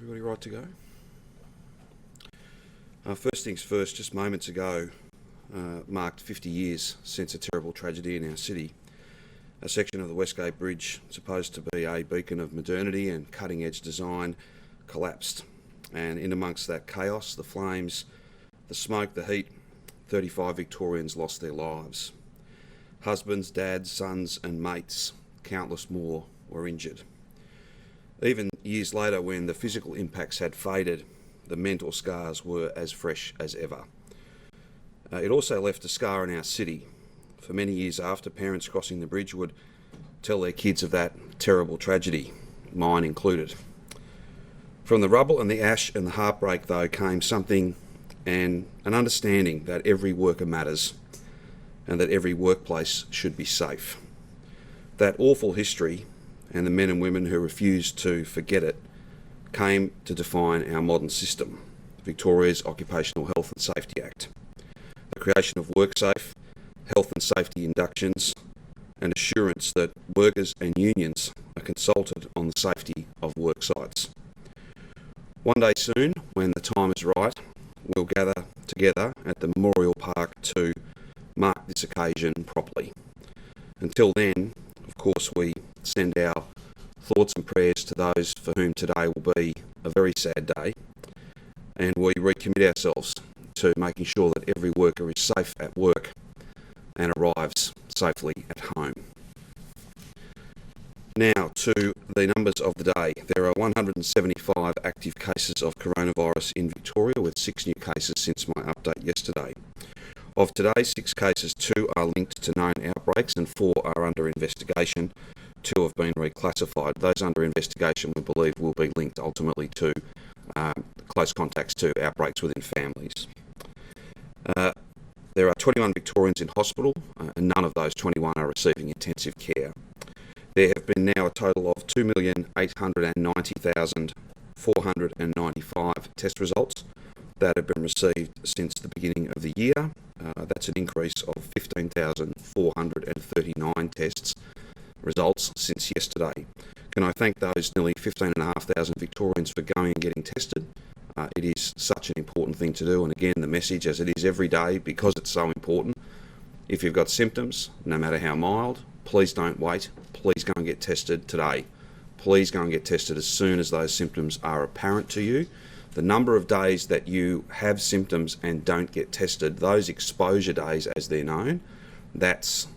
Everybody right to go? First things first, just moments ago marked 50 years since a terrible tragedy in our city. A section of the Westgate Bridge, supposed to be a beacon of modernity and cutting-edge design, collapsed. And in amongst that chaos, the flames, the smoke, the heat, 35 Victorians lost their lives. Husbands, dads, sons and mates, countless more, were injured. Even years later, when the physical impacts had faded, the mental scars were as fresh as ever. It also left a scar in our city. For many years after, parents crossing the bridge would tell their kids of that terrible tragedy, mine included. From the rubble and the ash and the heartbreak, though, came something and an understanding that every worker matters and that every workplace should be safe. That awful history and the men and women who refused to forget it came to define our modern system, Victoria's Occupational Health and Safety Act. The creation of WorkSafe, health and safety inductions, and assurance that workers and unions are consulted on the safety of work sites. One day soon, when the time is right, we'll gather together at the Memorial Park to mark this occasion properly. Until then, of course, we send our thoughts and prayers to those for whom today will be a very sad day, and we recommit ourselves to making sure that every worker is safe at work and arrives safely at home. Now to the numbers of the day. There are 175 active cases of coronavirus in Victoria, with 6 new cases since my update yesterday. Of today's 6 cases, 2 are linked to known outbreaks and 4 are under investigation. 2 have been reclassified. Those under investigation we believe will be linked ultimately to close contacts to outbreaks within families. There are 21 Victorians in hospital, and none of those 21 are receiving intensive care. There have been now a total of 2,890,495 test results that have been received since the beginning of the year. That's an increase of 15,439 tests results since yesterday. Can I thank those nearly 15,500 Victorians for going and getting tested? It is such an important thing to do, and again, the message, as it is every day, because it's so important, if you've got symptoms, no matter how mild, please don't wait. Please go and get tested today. Please go and get tested as soon as those symptoms are apparent to you. The number of days that you have symptoms and don't get tested, those exposure days as they're known, that's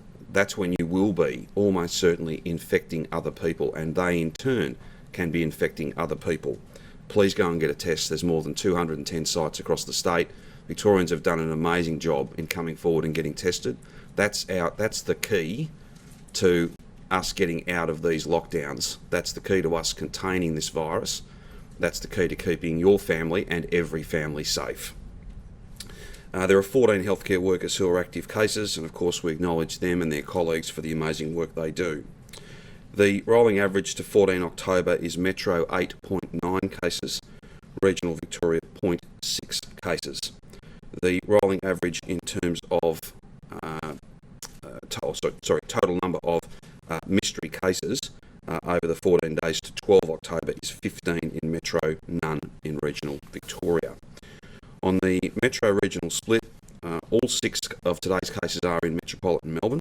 when you will be almost certainly infecting other people, and they in turn can be infecting other people. Please go and get a test. There's more than 210 sites across the state. Victorians have done an amazing job in coming forward and getting tested. That's the key to us getting out of these lockdowns. That's the key to us containing this virus. That's the key to keeping your family and every family safe. There are 14 healthcare workers who are active cases, and of course we acknowledge them and their colleagues for the amazing work they do. The rolling average to 14 October is Metro 8.9 cases, Regional Victoria 0.6 cases. The rolling average in terms of total number of mystery cases over the 14 days to 12 October is 15 in Metro, none in Regional Victoria. On the Metro Regional split, all 6 of today's cases are in metropolitan Melbourne.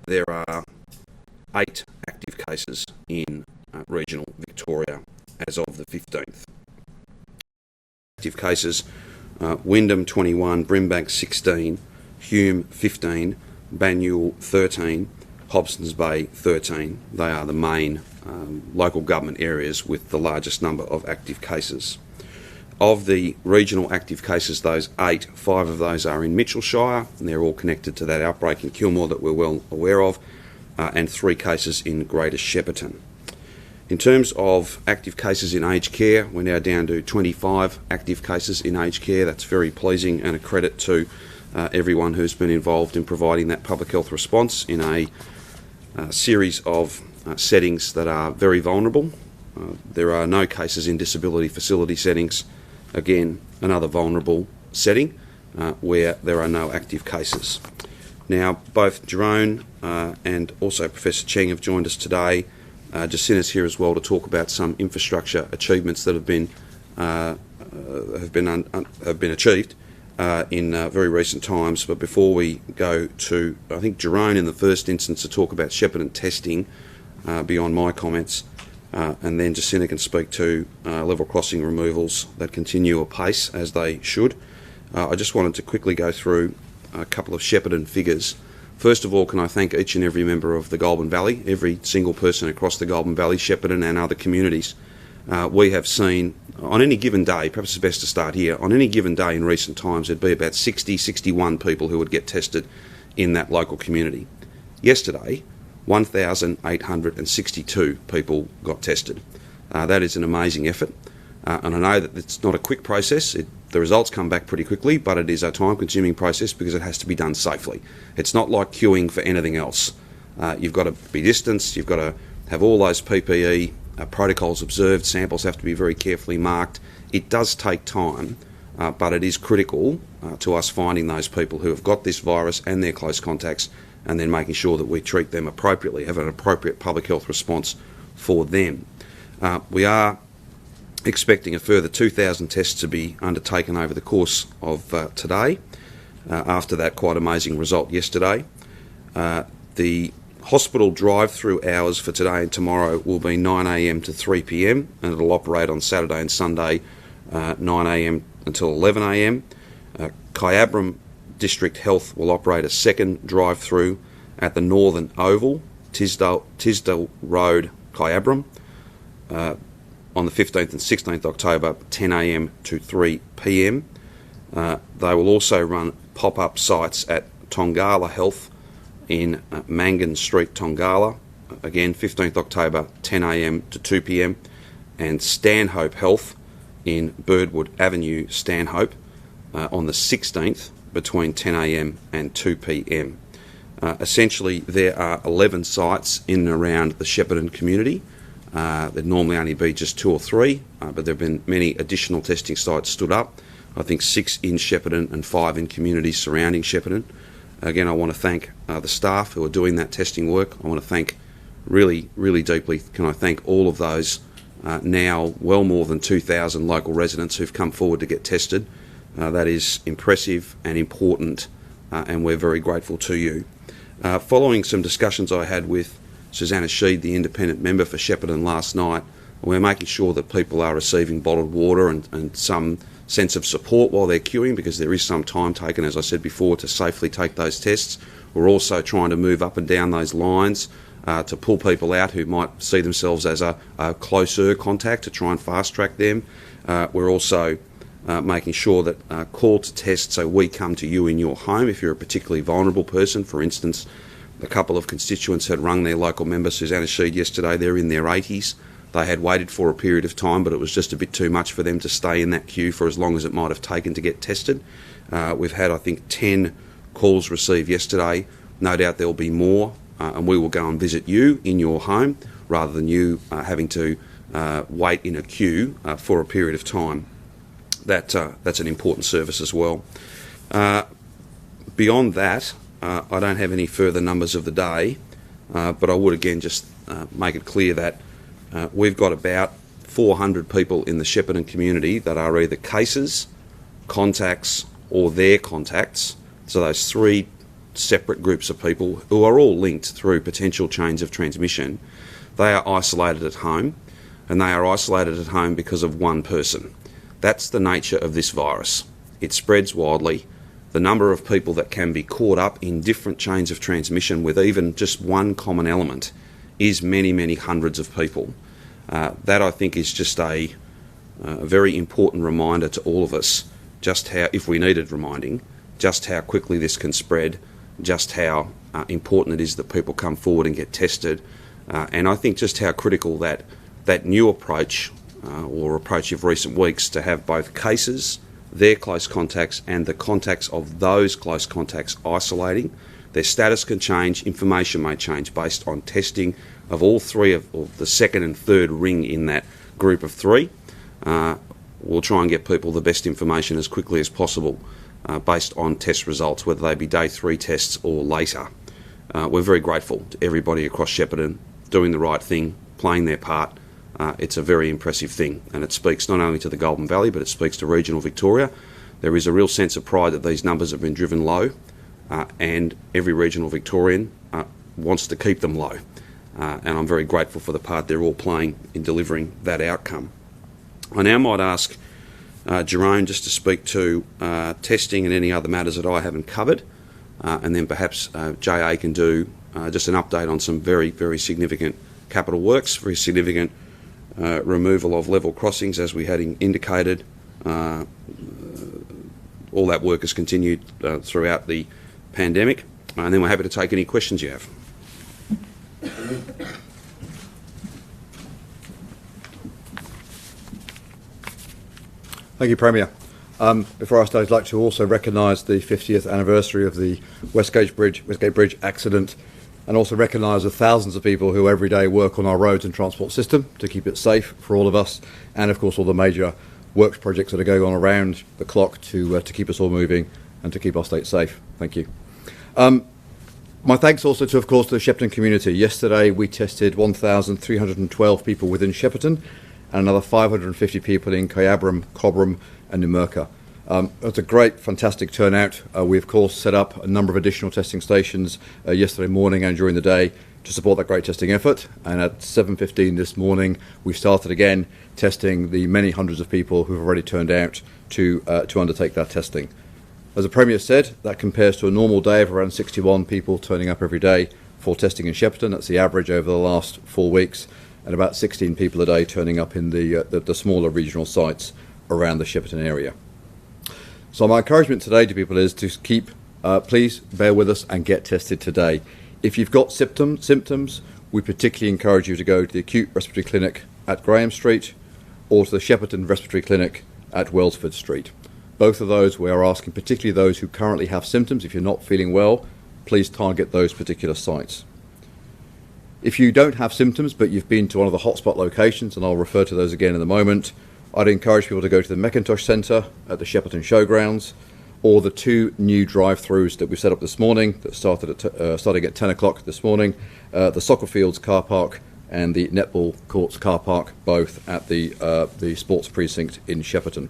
There are 8 active cases in Regional Victoria as of the 15th. Active cases, Wyndham 21, Brimbank 16, Hume 15, Banyule 13, Hobsons Bay 13. They are the main local government areas with the largest number of active cases. Of the regional active cases, those 8, 5 of those are in Mitchellshire, and they're all connected to that outbreak in Kilmore that we're well aware of, and 3 cases in Greater Shepparton. In terms of active cases in aged care, we're now down to 25 active cases in aged care. That's very pleasing and a credit to everyone who's been involved in providing that public health response in a series of settings that are very vulnerable. There are no cases in disability facility settings. Again, another vulnerable setting where there are no active cases. Now, both Jerome and also Professor Cheng have joined us today Jacinta's here as well to talk about some infrastructure achievements that have been achieved in very recent times. But before we go to, I think, Jerome in the first instance to talk about Shepparton testing beyond my comments, and then Jacinta can speak to level crossing removals that continue apace as they should. I just wanted to quickly go through a couple of Shepparton figures. First of all, can I thank each and every member of the Goulburn Valley, every single person across the Goulburn Valley, Shepparton and other communities. We have seen, on any given day, perhaps it's best to start here, on any given day in recent times there'd be about 60, 61 people who would get tested in that local community. Yesterday, 1,862 people got tested. That is an amazing effort, and I know that it's not a quick process. The results come back pretty quickly, but it is a time-consuming process because it has to be done safely. It's not like queuing for anything else. You've got to be distanced, you've got to have all those PPE protocols observed, samples have to be very carefully marked. It does take time, but it is critical to us finding those people who have got this virus and their close contacts, and then making sure that we treat them appropriately, have an appropriate public health response for them. We are expecting a further 2,000 tests to be undertaken over the course of today, after that quite amazing result yesterday. The hospital drive-through hours for today and tomorrow will be 9 a.m. to 3 p.m, and it'll operate on Saturday and Sunday 9 a.m. until 11 a.m. Kyabram District Health will operate a second drive-through at the Northern Oval, Tisdale Road, Kyabram, on the 15th and 16th October, 10 a.m. to 3 p.m. They will also run pop-up sites at Tongala Health in Mangan Street, Tongala, again 15th October, 10 a.m. to 2 p.m, and Stanhope Health in Birdwood Avenue, Stanhope, on the 16th between 10 a.m. and 2 p.m. Essentially, there are 11 sites in and around the Shepparton community. There'd normally only be just 2 or 3, but there have been many additional testing sites stood up. I think 6 in Shepparton and 5 in communities surrounding Shepparton. Again, I want to thank the staff who are doing that testing work. I want to thank really, really deeply, can I thank all of those now well more than 2,000 local residents who've come forward to get tested. That is impressive and important, and we're very grateful to you. Following some discussions I had with Susanna Sheed, the independent member for Shepparton, last night, we're making sure that people are receiving bottled water and some sense of support while they're queuing, because there is some time taken, as I said before, to safely take those tests. We're also trying to move up and down those lines to pull people out who might see themselves as a closer contact, to try and fast track them. We're also making sure that call to test, so we come to you in your home if you're a particularly vulnerable person. For instance, a couple of constituents had rung their local member, Susanna Sheed, yesterday. They're in their 80s. They had waited for a period of time, but it was just a bit too much for them to stay in that queue for as long as it might have taken to get tested. We've had, I think, 10 calls received yesterday. No doubt there'll be more, and we will go and visit you in your home rather than you having to wait in a queue for a period of time. That's an important service as well. Beyond that, I don't have any further numbers of the day, but I would again just make it clear that we've got about 400 people in the Shepparton community that are either cases, contacts, or their contacts. So those 3 separate groups of people who are all linked through potential chains of transmission. They are isolated at home, and they are isolated at home because of one person. That's the nature of this virus. It spreads widely. The number of people that can be caught up in different chains of transmission with even just one common element is many, many hundreds of people. That, I think, is just a very important reminder to all of us, just how, if we needed reminding, just how quickly this can spread, just how important it is that people come forward and get tested, and I think just how critical that new approach, or approach of recent weeks, to have both cases, their close contacts, and the contacts of those close contacts isolating. Their status can change, information may change based on testing of all 3 of the second and third ring in that group of 3. We'll try and get people the best information as quickly as possible based on test results, whether they be day 3 tests or later. We're very grateful to everybody across Shepparton doing the right thing, playing their part, it's a very impressive thing, and it speaks not only to the Golden Valley, but it speaks to regional Victoria. There is a real sense of pride that these numbers have been driven low, and every regional Victorian wants to keep them low. And I'm very grateful for the part they're all playing in delivering that outcome. I now might ask Jerome just to speak to testing and any other matters that I haven't covered, and then perhaps JA can do just an update on some very, very significant capital works, very significant removal of level crossings as we had indicated. All that work has continued throughout the pandemic, and then we're happy to take any questions you have. Thank you, Premier. Before I start, I'd like to also recognise the 50th anniversary of the Westgate Bridge accident, and also recognise the thousands of people who every day work on our roads and transport system to keep it safe for all of us, and of course all the major works projects that are going on around the clock to keep us all moving and to keep our state safe. Thank you. My thanks also to, of course, the Shepparton community. Yesterday we tested 1,312 people within Shepparton and another 550 people in Kyabram, Cobram and Numurkah. It's a great, fantastic turnout. We, of course, set up a number of additional testing stations yesterday morning and during the day to support that great testing effort. And at 7:15 this morning, we started again testing the many hundreds of people who have already turned out to undertake that testing. As the Premier said, that compares to a normal day of around 61 people turning up every day for testing in Shepparton. That's the average over the last 4 weeks, and about 16 people a day turning up in the smaller regional sites around the Shepparton area. So my encouragement today to people is to please bear with us and get tested today. If you've got symptoms, we particularly encourage you to go to the acute respiratory clinic at Graham Street or to the Shepparton Respiratory Clinic at Wellsford Street. Both of those, we are asking, particularly those who currently have symptoms, if you're not feeling well, please target those particular sites. If you don't have symptoms but you've been to one of the hotspot locations, and I'll refer to those again in a moment, I'd encourage people to go to the Macintosh Centre at the Shepparton Showgrounds, or the 2 new drive-throughs that we set up this morning that starting at 10 o'clock this morning, the Soccer Fields car park and the Netball Courts car park, both at the Sports Precinct in Shepparton.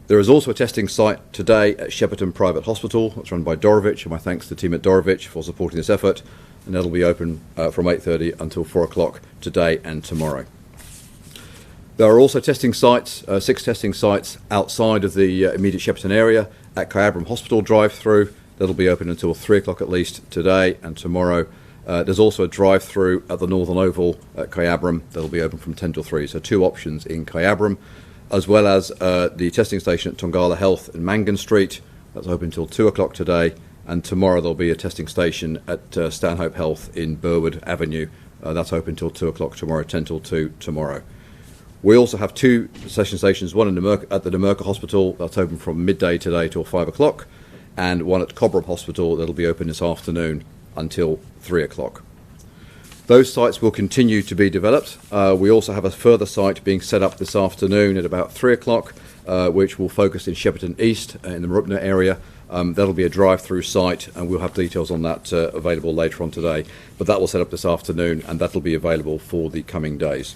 There is also a testing site today at Shepparton Private Hospital. That's run by Dorevitch, and my thanks to the team at Dorevitch for supporting this effort, and that'll be open from 8:30 until 4 o'clock today and tomorrow. There are also testing sites, 6 testing sites outside of the immediate Shepparton area at Kyabram Hospital drive-through. That'll be open until 3 o'clock at least today and tomorrow. There's also a drive-through at the Northern Oval at Kyabram that'll be open from 10 till 3. So 2 options in Kyabram, as well as the testing station at Tongala Health in Mangan Street. That's open until 2 o'clock today, and tomorrow there'll be a testing station at Stanhope Health in Burwood Avenue. That's open until 2 o'clock tomorrow, 10 till 2 tomorrow. We also have 2 testing stations, one in at the Numurkah Hospital, that's open from midday today till 5 o'clock, and one at Cobram Hospital that'll be open this afternoon until 3 o'clock. Those sites will continue to be developed. We also have a further site being set up this afternoon at about 3 o'clock, which will focus in Shepparton East in the Marupna area. That'll be a drive-through site, and we'll have details on that available later on today. But that will set up this afternoon, and that'll be available for the coming days.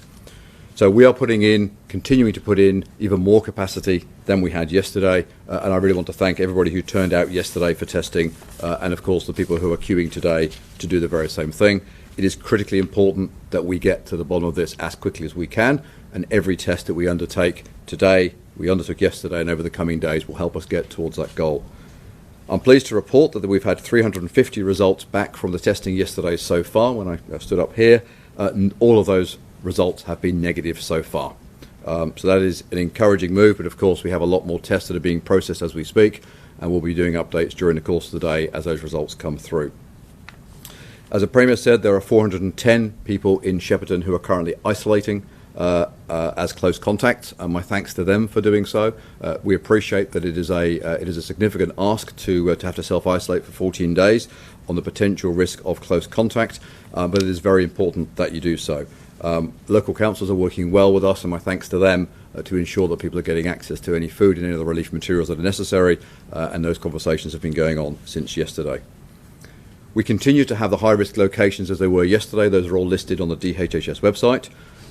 So we are continuing to put in even more capacity than we had yesterday, and I really want to thank everybody who turned out yesterday for testing, and of course the people who are queuing today to do the very same thing. It is critically important that we get to the bottom of this as quickly as we can, and every test that we undertake today, we undertook yesterday, and over the coming days will help us get towards that goal. I'm pleased to report that we've had 350 results back from the testing yesterday so far. When I stood up here, all of those results have been negative so far. So that is an encouraging move, but of course we have a lot more tests that are being processed as we speak, and we'll be doing updates during the course of the day as those results come through. As the Premier said, there are 410 people in Shepparton who are currently isolating as close contacts, and my thanks to them for doing so. We appreciate that it is a significant ask to have to self-isolate for 14 days on the potential risk of close contact, but it is very important that you do so. Local councils are working well with us, and my thanks to them to ensure that people are getting access to any food and any other relief materials that are necessary, and those conversations have been going on since yesterday. We continue to have the high-risk locations as they were yesterday. Those are all listed on the DHHS website.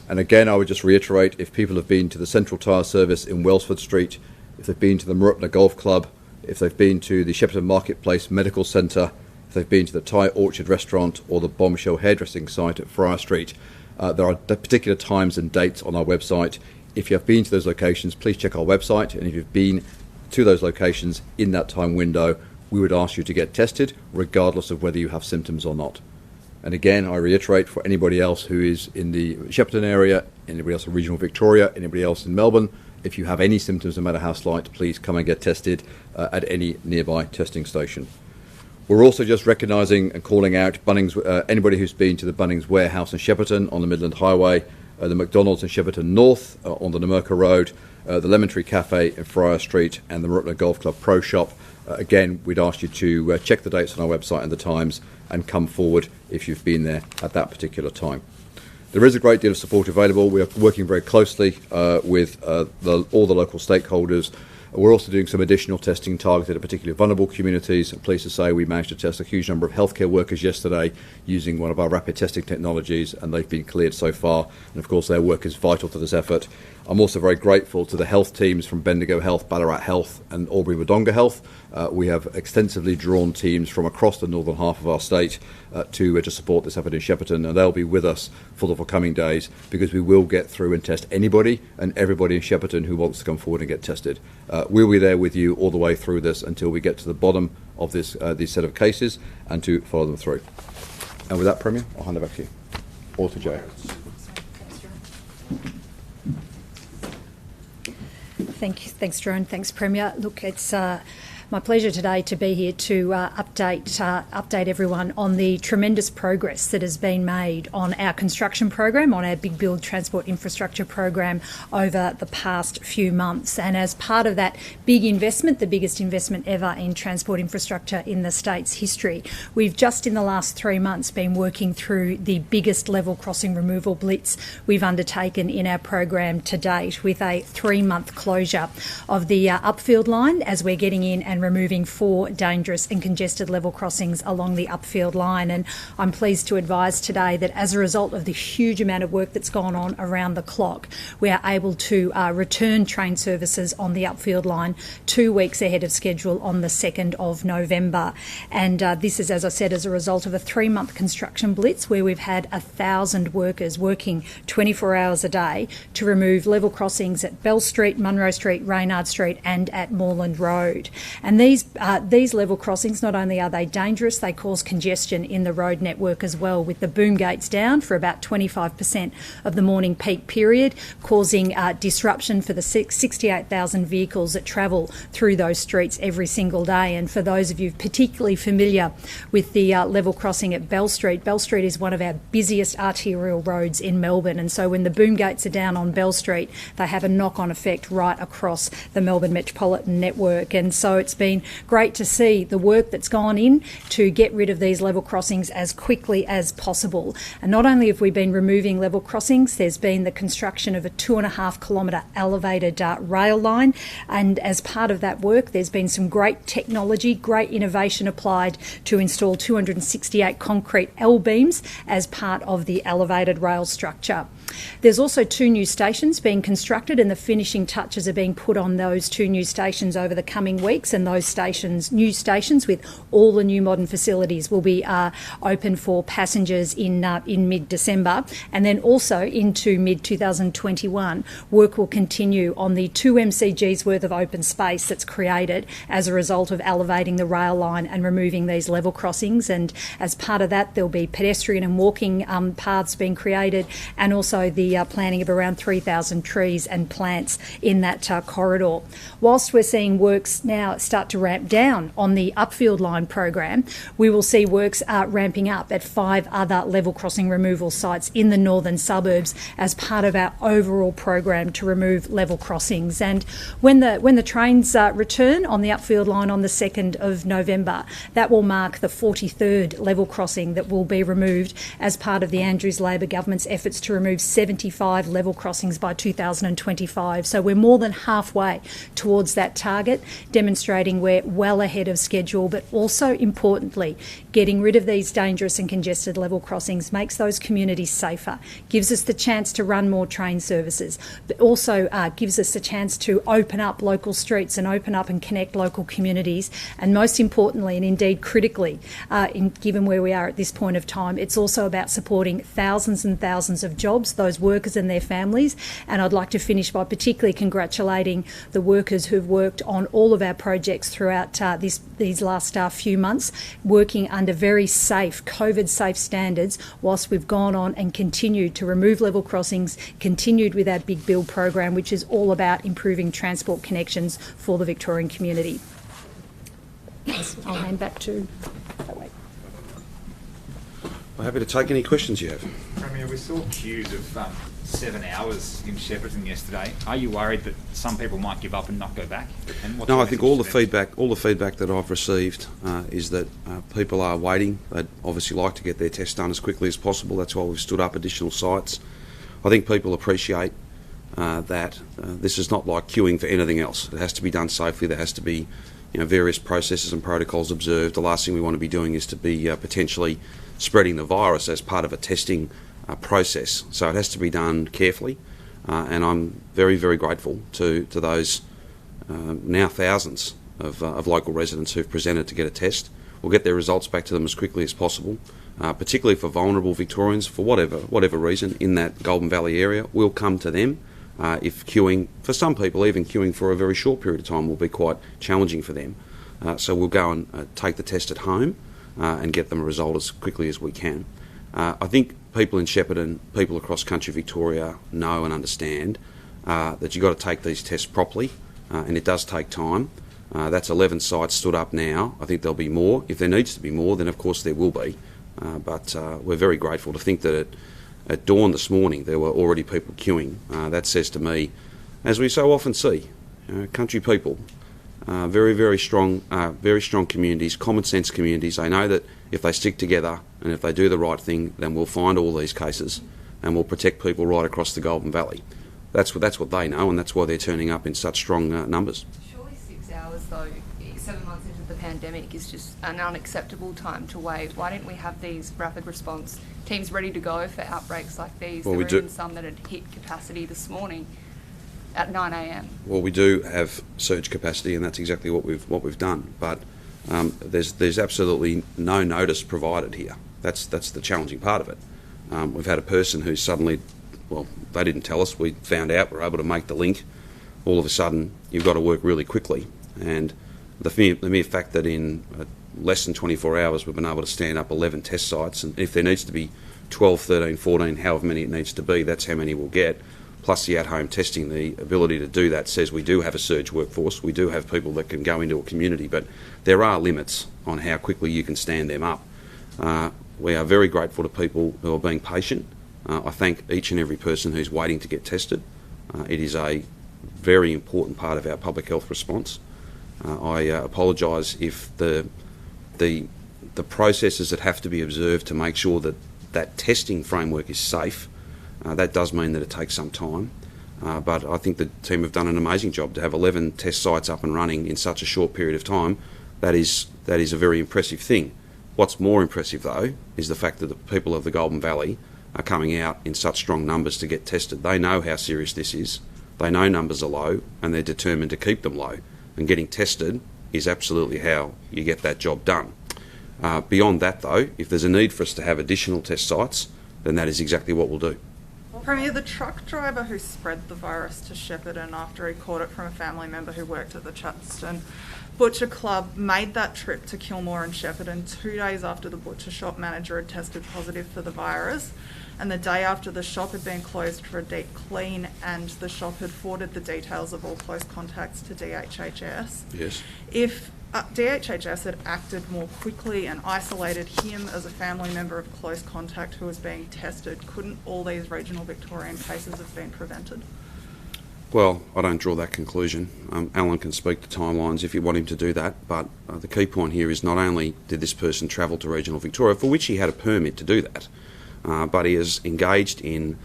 And again, I would just reiterate, if people have been to the Central Tyre Service in Wellsford Street, if they've been to the Marupna Golf Club, if they've been to the Shepparton Marketplace Medical Centre, if they've been to the Thai Orchard Restaurant or the Bombshell Hairdressing site at Friar Street, there are particular times and dates on our website. If you have been to those locations, please check our website. And if you've been to those locations in that time window, we would ask you to get tested, regardless of whether you have symptoms or not. And again, I reiterate, for anybody else who is in the Shepparton area, anybody else in regional Victoria, anybody else in Melbourne, if you have any symptoms, no matter how slight, please come and get tested at any nearby testing station. We're also just recognising and calling out Bunnings, anybody who's been to the Bunnings warehouse in Shepparton on the Midland Highway, the McDonald's in Shepparton North on the Namurka Road, the Lemon Tree Cafe in Friar Street, and the Marupna Golf Club Pro Shop. Again, we'd ask you to check the dates on our website and the times and come forward if you've been there at that particular time. There is a great deal of support available. We are working very closely with all the local stakeholders. We're also doing some additional testing targeted at particularly vulnerable communities. I'm pleased to say we managed to test a huge number of healthcare workers yesterday using one of our rapid testing technologies, and they've been cleared so far. And of course, their work is vital to this effort. I'm also very grateful to the health teams from Bendigo Health, Ballarat Health and Albury-Wodonga Health. We have extensively drawn teams from across the northern half of our state to support this effort in Shepparton, and they'll be with us for the coming days, because we will get through and test anybody and everybody in Shepparton who wants to come forward and get tested. We'll be there with you all the way through this until we get to the bottom of this these set of cases and to follow them through. And with that, Premier, I'll hand it back to you. Or to Jay. Thanks, Jerome. Thanks, Premier. Look, it's my pleasure today to be here to update everyone on the tremendous progress that has been made on our construction program, on our Big Build Transport Infrastructure program over the past few months. And as part of that big investment, the biggest investment ever in transport infrastructure in the state's history, we've just in the last 3 months been working through the biggest level crossing removal blitz we've undertaken in our program to date, with a 3-month closure of the Upfield line as we're getting in and removing 4 dangerous and congested level crossings along the Upfield line. And I'm pleased to advise today that as a result of the huge amount of work that's gone on around the clock, we are able to return train services on the Upfield line 2 weeks ahead of schedule on the 2nd of November. And this is, as I said, as a result of a 3-month construction blitz where we've had 1,000 workers working 24 hours a day to remove level crossings at Bell Street, Munro Street, Reynard Street and at Moreland Road. And these level crossings, not only are they dangerous, they cause congestion in the road network as well, with the boom gates down for about 25% of the morning peak period, causing disruption for the 68,000 vehicles that travel through those streets every single day. And for those of you particularly familiar with the level crossing at Bell Street is one of our busiest arterial roads in Melbourne. And so when the boom gates are down on Bell Street, they have a knock-on effect right across the Melbourne metropolitan network. And so it's been great to see the work that's gone in to get rid of these level crossings as quickly as possible. And not only have we been removing level crossings, there's been the construction of a 2.5 kilometre elevated rail line. And as part of that work, there's been some great technology, great innovation applied to install 268 concrete L-beams as part of the elevated rail structure. There's also 2 new stations being constructed, and the finishing touches are being put on those 2 new stations over the coming weeks. And those stations, new stations with all the new modern facilities, will be open for passengers in mid-December. And then also into mid-2021, work will continue on the 2 MCGs worth of open space that's created as a result of elevating the rail line and removing these level crossings. And as part of that, there'll be pedestrian and walking paths being created, and also the planting of around 3,000 trees and plants in that corridor. Whilst we're seeing works now start to ramp down on the Upfield line program, we will see works ramping up at 5 other level crossing removal sites in the northern suburbs as part of our overall program to remove level crossings. And when the trains return on the Upfield line on the 2nd of November, that will mark the 43rd level crossing that will be removed as part of the Andrews Labor government's efforts to remove 75 level crossings by 2025. So we're more than halfway towards that target, demonstrating demonstrating we're well ahead of schedule, but also importantly, getting rid of these dangerous and congested level crossings makes those communities safer, gives us the chance to run more train services, but also gives us a chance to open up local streets and open up and connect local communities. And most importantly, and indeed critically, given where we are at this point of time, it's also about supporting thousands and thousands of jobs, those workers and their families. And I'd like to finish by particularly congratulating the workers who've worked on all of our projects throughout these last few months, working under very safe, COVID-safe standards, whilst we've gone on and continued to remove level crossings, continued with our Big Build program, which is all about improving transport connections for the Victorian community. I'll hand back to... I'm happy to take any questions you have. Premier, we saw queues of 7 hours in Shepparton yesterday. Are you worried that some people might give up and not go back? No, I think all the feedback that I've received is that people are waiting. They'd obviously like to get their test done as quickly as possible. That's why we've stood up additional sites. I think people appreciate that this is not like queuing for anything else. It has to be done safely. There has to be, various processes and protocols observed. The last thing we want to be doing is to be potentially spreading the virus as part of a testing process. So it has to be done carefully, and I'm very, very grateful to those now thousands of local residents who've presented to get a test. We'll get their results back to them as quickly as possible, particularly for vulnerable Victorians, for whatever reason in that Golden Valley area. We'll come to them. If queuing, for some people, even queuing for a very short period of time will be quite challenging for them. So we'll go and take the test at home and get them a result as quickly as we can. I think people in Shepparton, people across country Victoria know and understand that you've got to take these tests properly, and it does take time. That's 11 sites stood up now. I think there'll be more. If there needs to be more, then of course there will be. But we're very grateful to think that at dawn this morning there were already people queuing. That says to me, as we so often see, country people, very, very strong communities, common sense communities. They know that if they stick together and if they do the right thing, then we'll find all these cases and we'll protect people right across the Golden Valley. That's what they know, and that's why they're turning up in such strong numbers. Surely 6 hours, though, 7 months into the pandemic, is just an unacceptable time to wait. Why don't we have these rapid response teams ready to go for outbreaks like these? Well, there we were do. even some that had hit capacity this morning at 9 a.m. Well, we do have surge capacity, and that's exactly what we've done. But there's absolutely no notice provided here. That's the challenging part of it. We've had a person who suddenly, well, they didn't tell us. We found out. We're able to make the link. All of a sudden, you've got to work really quickly, and the mere fact that in less than 24 hours we've been able to stand up 11 test sites, and if there needs to be 12, 13, 14, however many it needs to be, that's how many we'll get. Plus the at-home testing, the ability to do that says we do have a surge workforce. We do have people that can go into a community, but there are limits on how quickly you can stand them up. We are very grateful to people who are being patient. I thank each and every person who's waiting to get tested. It is a very important part of our public health response. I apologise if the processes that have to be observed to make sure that testing framework is safe. That does mean that it takes some time, but I think the team have done an amazing job to have 11 test sites up and running in such a short period of time. That is a very impressive thing. What's more impressive, though, is the fact that the people of the Golden Valley are coming out in such strong numbers to get tested. They know how serious this is. They know numbers are low, and they're determined to keep them low. And getting tested is absolutely how you get that job done. Beyond that, though, if there's a need for us to have additional test sites, then that is exactly what we'll do. Premier, the truck driver who spread the virus to Shepparton after he caught it from a family member who worked at the Chatston Butcher Club made that trip to Kilmore and Shepparton 2 days after the butcher shop manager had tested positive for the virus, and the day after the shop had been closed for a deep clean, and the shop had forwarded the details of all close contacts to DHHS. Yes. If DHHS had acted more quickly and isolated him as a family member of close contact who was being tested, couldn't all these regional Victorian cases have been prevented? Well, I don't draw that conclusion. Alan can speak to timelines if you want him to do that, but the key point here is not only did this person travel to regional Victoria, for which he had a permit to do that, but he has engaged in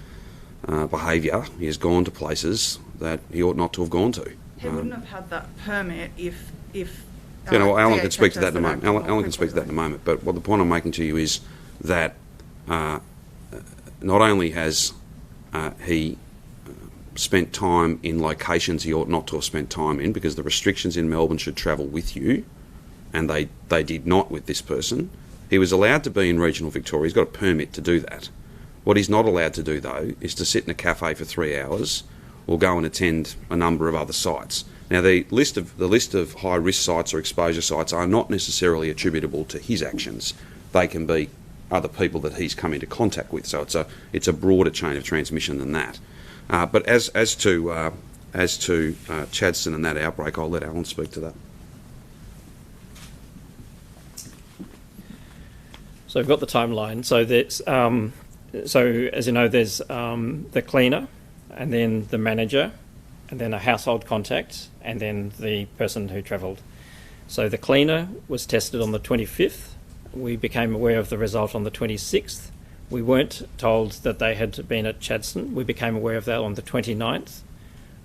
behaviour. He has gone to places that he ought not to have gone to. He wouldn't have had that permit if if... Alan can speak to that in a DHHS moment. acted more Alan can speak to that in a quickly. moment. But what the point I'm making to you is that not only has he spent time in locations he ought not to have spent time in, because the restrictions in Melbourne should travel with you, and they did not with this person. He was allowed to be in regional Victoria. He's got a permit to do that. What he's not allowed to do, though, is to sit in a cafe for 3 hours or go and attend a number of other sites. Now, the list of high-risk sites or exposure sites are not necessarily attributable to his actions. They can be other people that he's come into contact with. So it's a broader chain of transmission than that. But as to Chadstone and that outbreak, I'll let Alan speak to that. So we've got the timeline. So there's, as you know, there's the cleaner, and then the manager, and then a household contact, and then the person who travelled. So the cleaner was tested on the 25th. We became aware of the result on the 26th. We weren't told that they had been at Chadstone. We became aware of that on the 29th.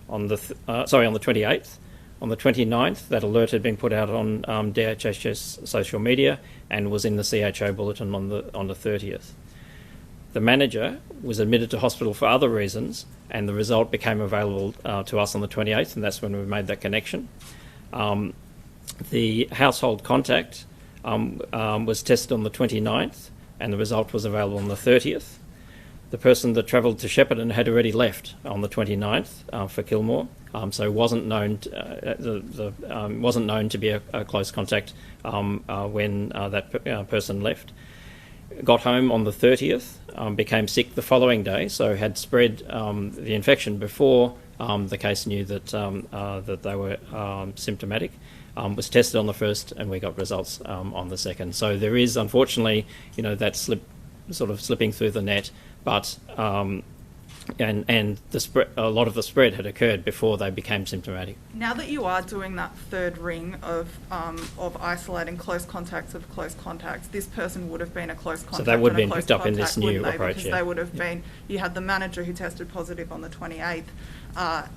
On the 28th. On the 29th, that alert had been put out on DHHS social media and was in the CHO bulletin on the 30th. The manager was admitted to hospital for other reasons, and the result became available to us on the 28th, and that's when we made that connection. The household contact was tested on the 29th, and the result was available on the 30th. The person that travelled to Shepparton had already left on the 29th for Kilmore, so wasn't known to be a close contact when that person left. Got home on the 30th, became sick the following day, so had spread the infection before the case knew that that they were symptomatic. Was tested on the 1st, and we got results on the 2nd. So there is, unfortunately, that slipping through the net, but and the spread, a lot of the spread had occurred before they became symptomatic. Now that you are doing that third ring of isolating close contacts of close contacts, this person would have been a close contact. So that would have and been a close picked up in this contact, new wouldn't they? approach, Because yeah. they would have been. You had the manager who tested positive on the 28th,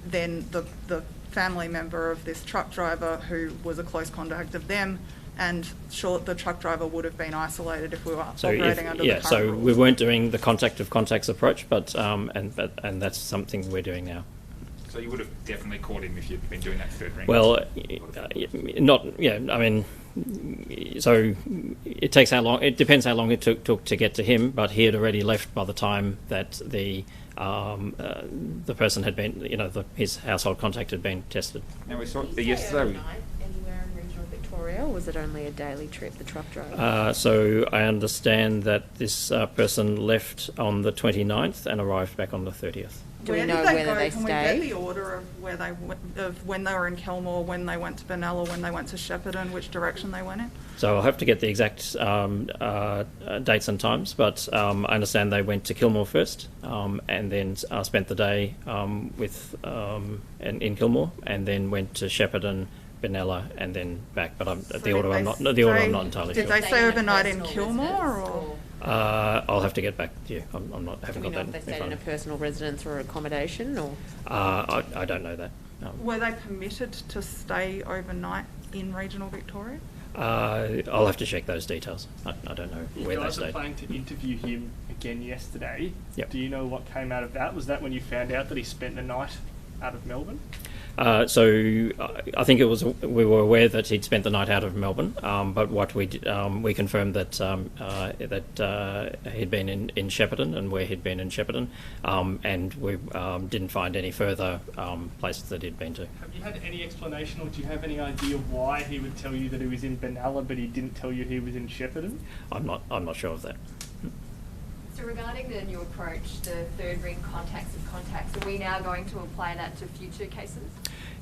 then the family member of this truck driver who was a close contact of them, and the truck driver would have been isolated if we were operating under the current so rules. we weren't doing the contact of contacts approach, but and that's something we're doing now. So you would have definitely caught him if you'd been doing that third ring? Well, so it takes how long. It depends how long it took to get to him, but he had already left by the time that the person had been, his household contact had been tested. Now we saw Did you say yesterday. overnight anywhere in regional Victoria, or was it only a daily trip, the truck driver? So I understand that this person left on the 29th and arrived back on the 30th. Do we Where know did they whether go? they Can we get stayed? the order of where they of when they were in Kilmore, when they went to Benalla, when they went to Shepparton, which direction they went in? So I'll have to get the exact dates and times, but I understand they went to Kilmore first, and then spent the day in Kilmore, and then went to Shepparton, Benalla, and then back. But the order I'm not entirely Did sure. they stay overnight in Kilmore, or? I'll have to get back to you. I'm not Do haven't we got know that if they in stayed in front a of me. personal residence or accommodation, or? I don't know that. Were they permitted to stay overnight in regional Victoria? I'll have to check those details. I don't know You where they guys are stayed. planning to interview him again yesterday. Yep. Do you know what came out of that? Was that when you found out that he spent the night out of Melbourne? So I think we were aware that he'd spent the night out of Melbourne, but what we did, we confirmed that he'd been in Shepparton and where he'd been in Shepparton, and we didn't find any further places that he'd been to. Have you had any explanation, or do you have any idea why he would tell you that he was in Benalla but he didn't tell you he was in Shepparton? I'm not sure of that. So regarding the new approach, the third ring contacts of contacts, are we now going to apply that to future cases?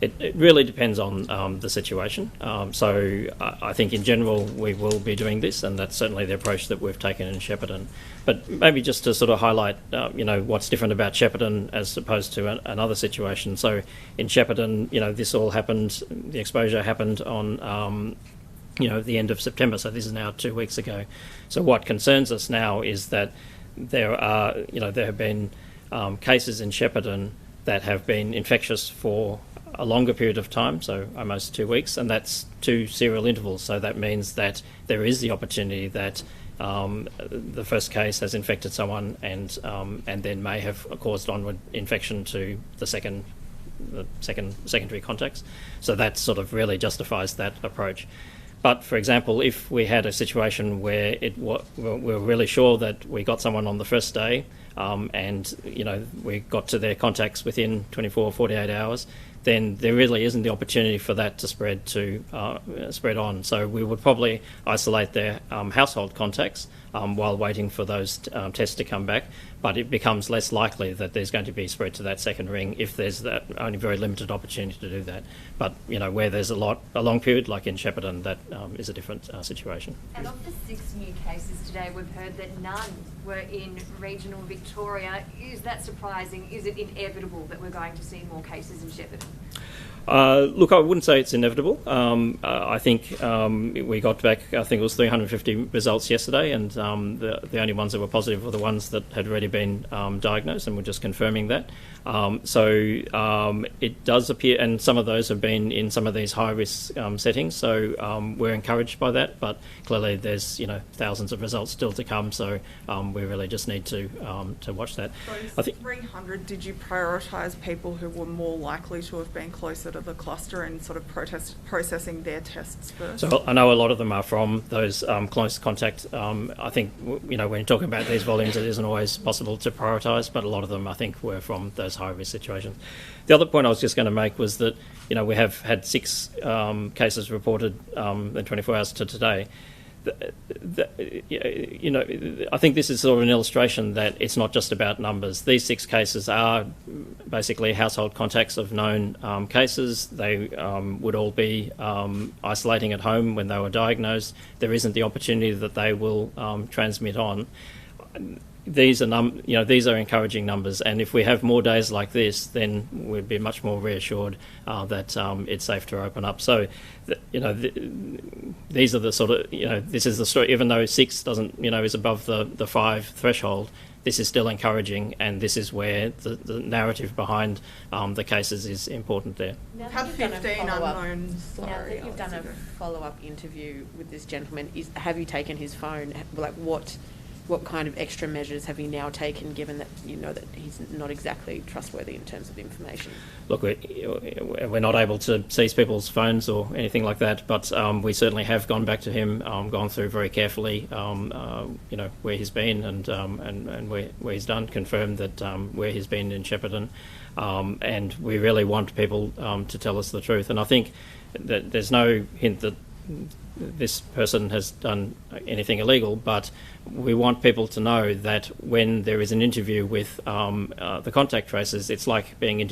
It really depends on the situation. So I think in general we will be doing this, and that's certainly the approach that we've taken in Shepparton. But maybe just to sort of highlight, what's different about Shepparton as opposed to another situation. So in Shepparton, this all happened. The exposure happened on the end of September. So this is now 2 weeks ago. So what concerns us now is that there have been cases in Shepparton that have been infectious for a longer period of time, so almost 2 weeks, and that's 2 serial intervals. So that means that there is the opportunity that the first case has infected someone and then may have caused onward infection to the secondary contacts. So that sort of really justifies that approach. But for example, if we had a situation where we're really sure that we got someone on the first day and we got to their contacts within 24 or 48 hours, then there really isn't the opportunity for that to spread on. So we would probably isolate their household contacts while waiting for those tests to come back. But it becomes less likely that there's going to be spread to that second ring if there's that only very limited opportunity to do that. But where there's a long period, like in Shepparton, that is a different situation. And of the 6 new cases today, we've heard that none were in regional Victoria. Is that surprising? Is it inevitable that we're going to see more cases in Shepparton? Look, I wouldn't say it's inevitable. I think we got back, I think it was 350 results yesterday, and the only ones that were positive were the ones that had already been diagnosed, and we're just confirming that. So it does appear, and some of those have been in some of these high-risk settings, so we're encouraged by that, but clearly there's thousands of results still to come, so we really just need to watch that. Those 300, did you prioritise people who were more likely to have been closer to the cluster and sort of processing their tests first? So I know a lot of them are from those close contact. I think when you're talking about these volumes, it isn't always possible to prioritise, but a lot of them I think were from those high risk situations. The other point I was just going to make was that we have had 6 cases reported in 24 hours to today. I think this is sort of an illustration that it's not just about numbers. These 6 cases are basically household contacts of known cases. They would all be isolating at home when they were diagnosed. There isn't the opportunity that they will transmit on. These are these are encouraging numbers, and if we have more days like this, then we'd be much more reassured that it's safe to open up. So, these are the sort of this is the story. Even though 6 doesn't is above the 5 threshold, this is still encouraging, and this is where the narrative behind the cases is important there. Have 15 unknowns. Now that you've done a follow-up interview with this gentleman, have you taken his phone? Like what kind of extra measures have you now taken, given that that he's not exactly trustworthy in terms of information? Look, we're not able to seize people's phones or anything like that, but we certainly have gone back to him, gone through very carefully, where he's been and where he's done, confirmed that where he's been in Shepparton, and we really want people to tell us the truth. And I think that there's no hint that this person has done anything illegal, but we want people to know that when there is an interview with the contact tracers, it's like being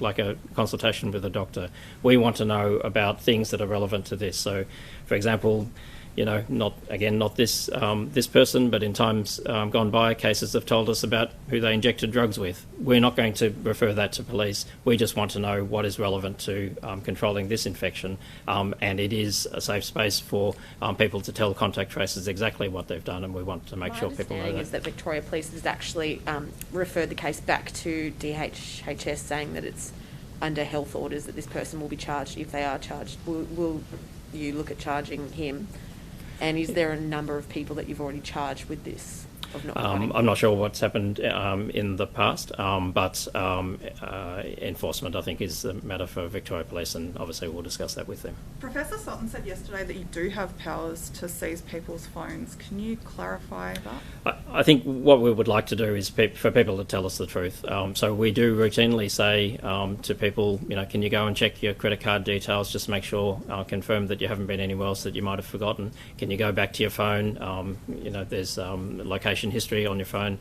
like a consultation with a doctor. We want to know about things that are relevant to this. So, for example, not this person, but in times gone by, cases have told us about who they injected drugs with. We're not going to refer that to police. We just want to know what is relevant to controlling this infection, and it is a safe space for people to tell contact tracers exactly what they've done, and we want to make sure people know that. My understanding is that Victoria Police has actually referred the case back to DHHS, saying that it's under health orders that this person will be charged if they are charged. Will you look at charging him? And is there a number of people that you've already charged with this? I'm not sure what's happened in the past, but enforcement, I think, is a matter for Victoria Police, and obviously we'll discuss that with them. Professor Sutton said yesterday that you do have powers to seize people's phones. Can you clarify that? I think what we would like to do is for people to tell us the truth. So we do routinely say to people, can you go and check your credit card details, just make sure, confirm that you haven't been anywhere else that you might have forgotten. Can you go back to your phone? There's location history on your phone.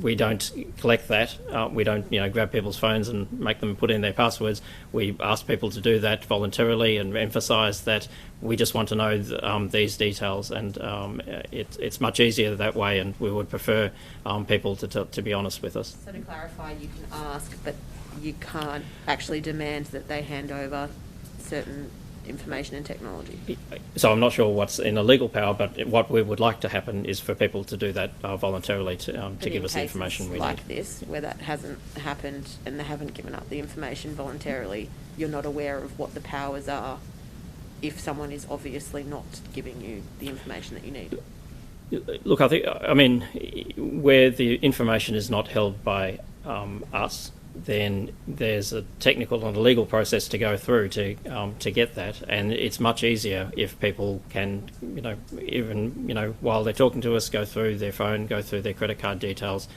We don't collect that. We don't, grab people's phones and make them put in their passwords. We ask people to do that voluntarily and emphasise that we just want to know these details, and it's much easier that way. And we would prefer people to be honest with us. So to clarify, you can ask, but you can't actually demand that they hand over certain information and technology. So I'm not sure what's in a legal power, but what we would like to happen is for people to do that voluntarily to give us the information we like need. this, where that hasn't happened and they haven't given up the information voluntarily, you're not aware of what the powers are if someone is obviously not giving you the information that you need. Look, I mean, where the information is not held by us, then there's a technical and a legal process to go through to get that, and it's much easier if people can, even while they're talking to us, go through their phone, go through their credit card details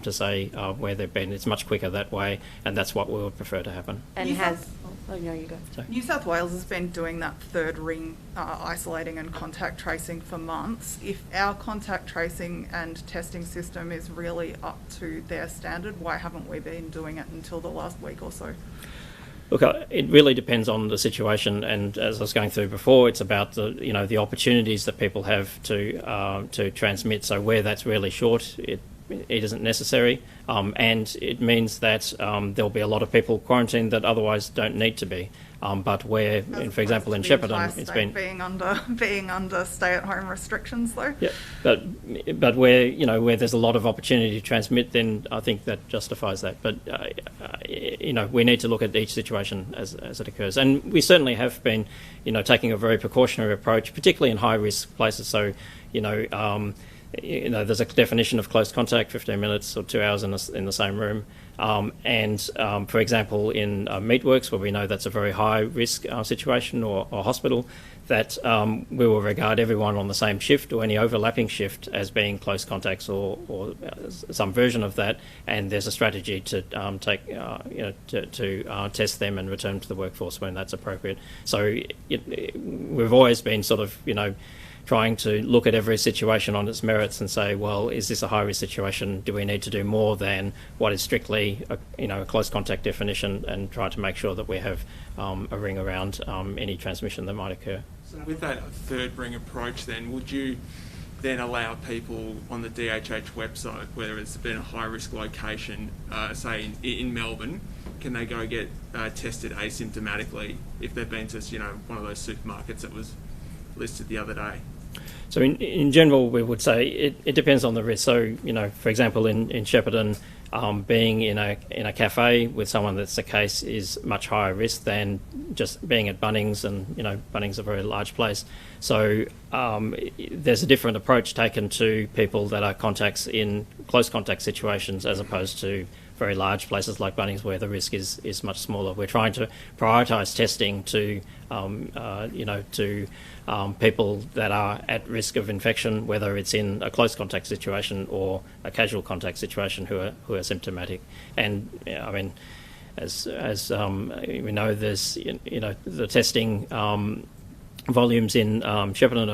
to say where they've been. It's much quicker that way, and that's what we would prefer to happen. And you go. Sorry. New South Wales has been doing that third ring isolating and contact tracing for months. If our contact tracing and testing system is really up to their standard, why haven't we been doing it until the last week or so? Look, it really depends on the situation, and as I was going through before, it's about the opportunities that people have to transmit. So where that's really short, it isn't necessary, and it means that there'll be a lot of people quarantined that otherwise don't need to be. But where, for example, in Shepparton, it's been being under stay-at-home restrictions, though. Yeah, but where where there's a lot of opportunity to transmit, then I think that justifies that. But we need to look at each situation as it occurs, and we certainly have been taking a very precautionary approach, particularly in high-risk places. So there's a definition of close contact, 15 minutes or 2 hours in the same room. For example, in meatworks, where we know that's a very high-risk situation, or hospital, that we will regard everyone on the same shift or any overlapping shift as being close contacts or some version of that, and there's a strategy to test them and return to the workforce when that's appropriate. So we've always been sort of, trying to look at every situation on its merits and say, well, is this a high-risk situation? Do we need to do more than what is strictly a close contact definition, and try to make sure that we have a ring around any transmission that might occur? So with that third ring approach, then, would you then allow people on the DHH website, whether it's been a high-risk location, say in Melbourne, can they go get tested asymptomatically if they've been to one of those supermarkets that was listed the other day? So in general, we would say it depends on the risk. So, for example, in Shepparton, being in a cafe with someone that's the case is much higher risk than just being at Bunnings, and Bunnings is a very large place. So there's a different approach taken to people that are contacts in close contact situations as opposed to very large places like Bunnings, where the risk is much smaller. We're trying to prioritise testing to people that are at risk of infection, whether it's in a close contact situation or a casual contact situation, who are symptomatic. And as we know, there's the testing volumes in Shepparton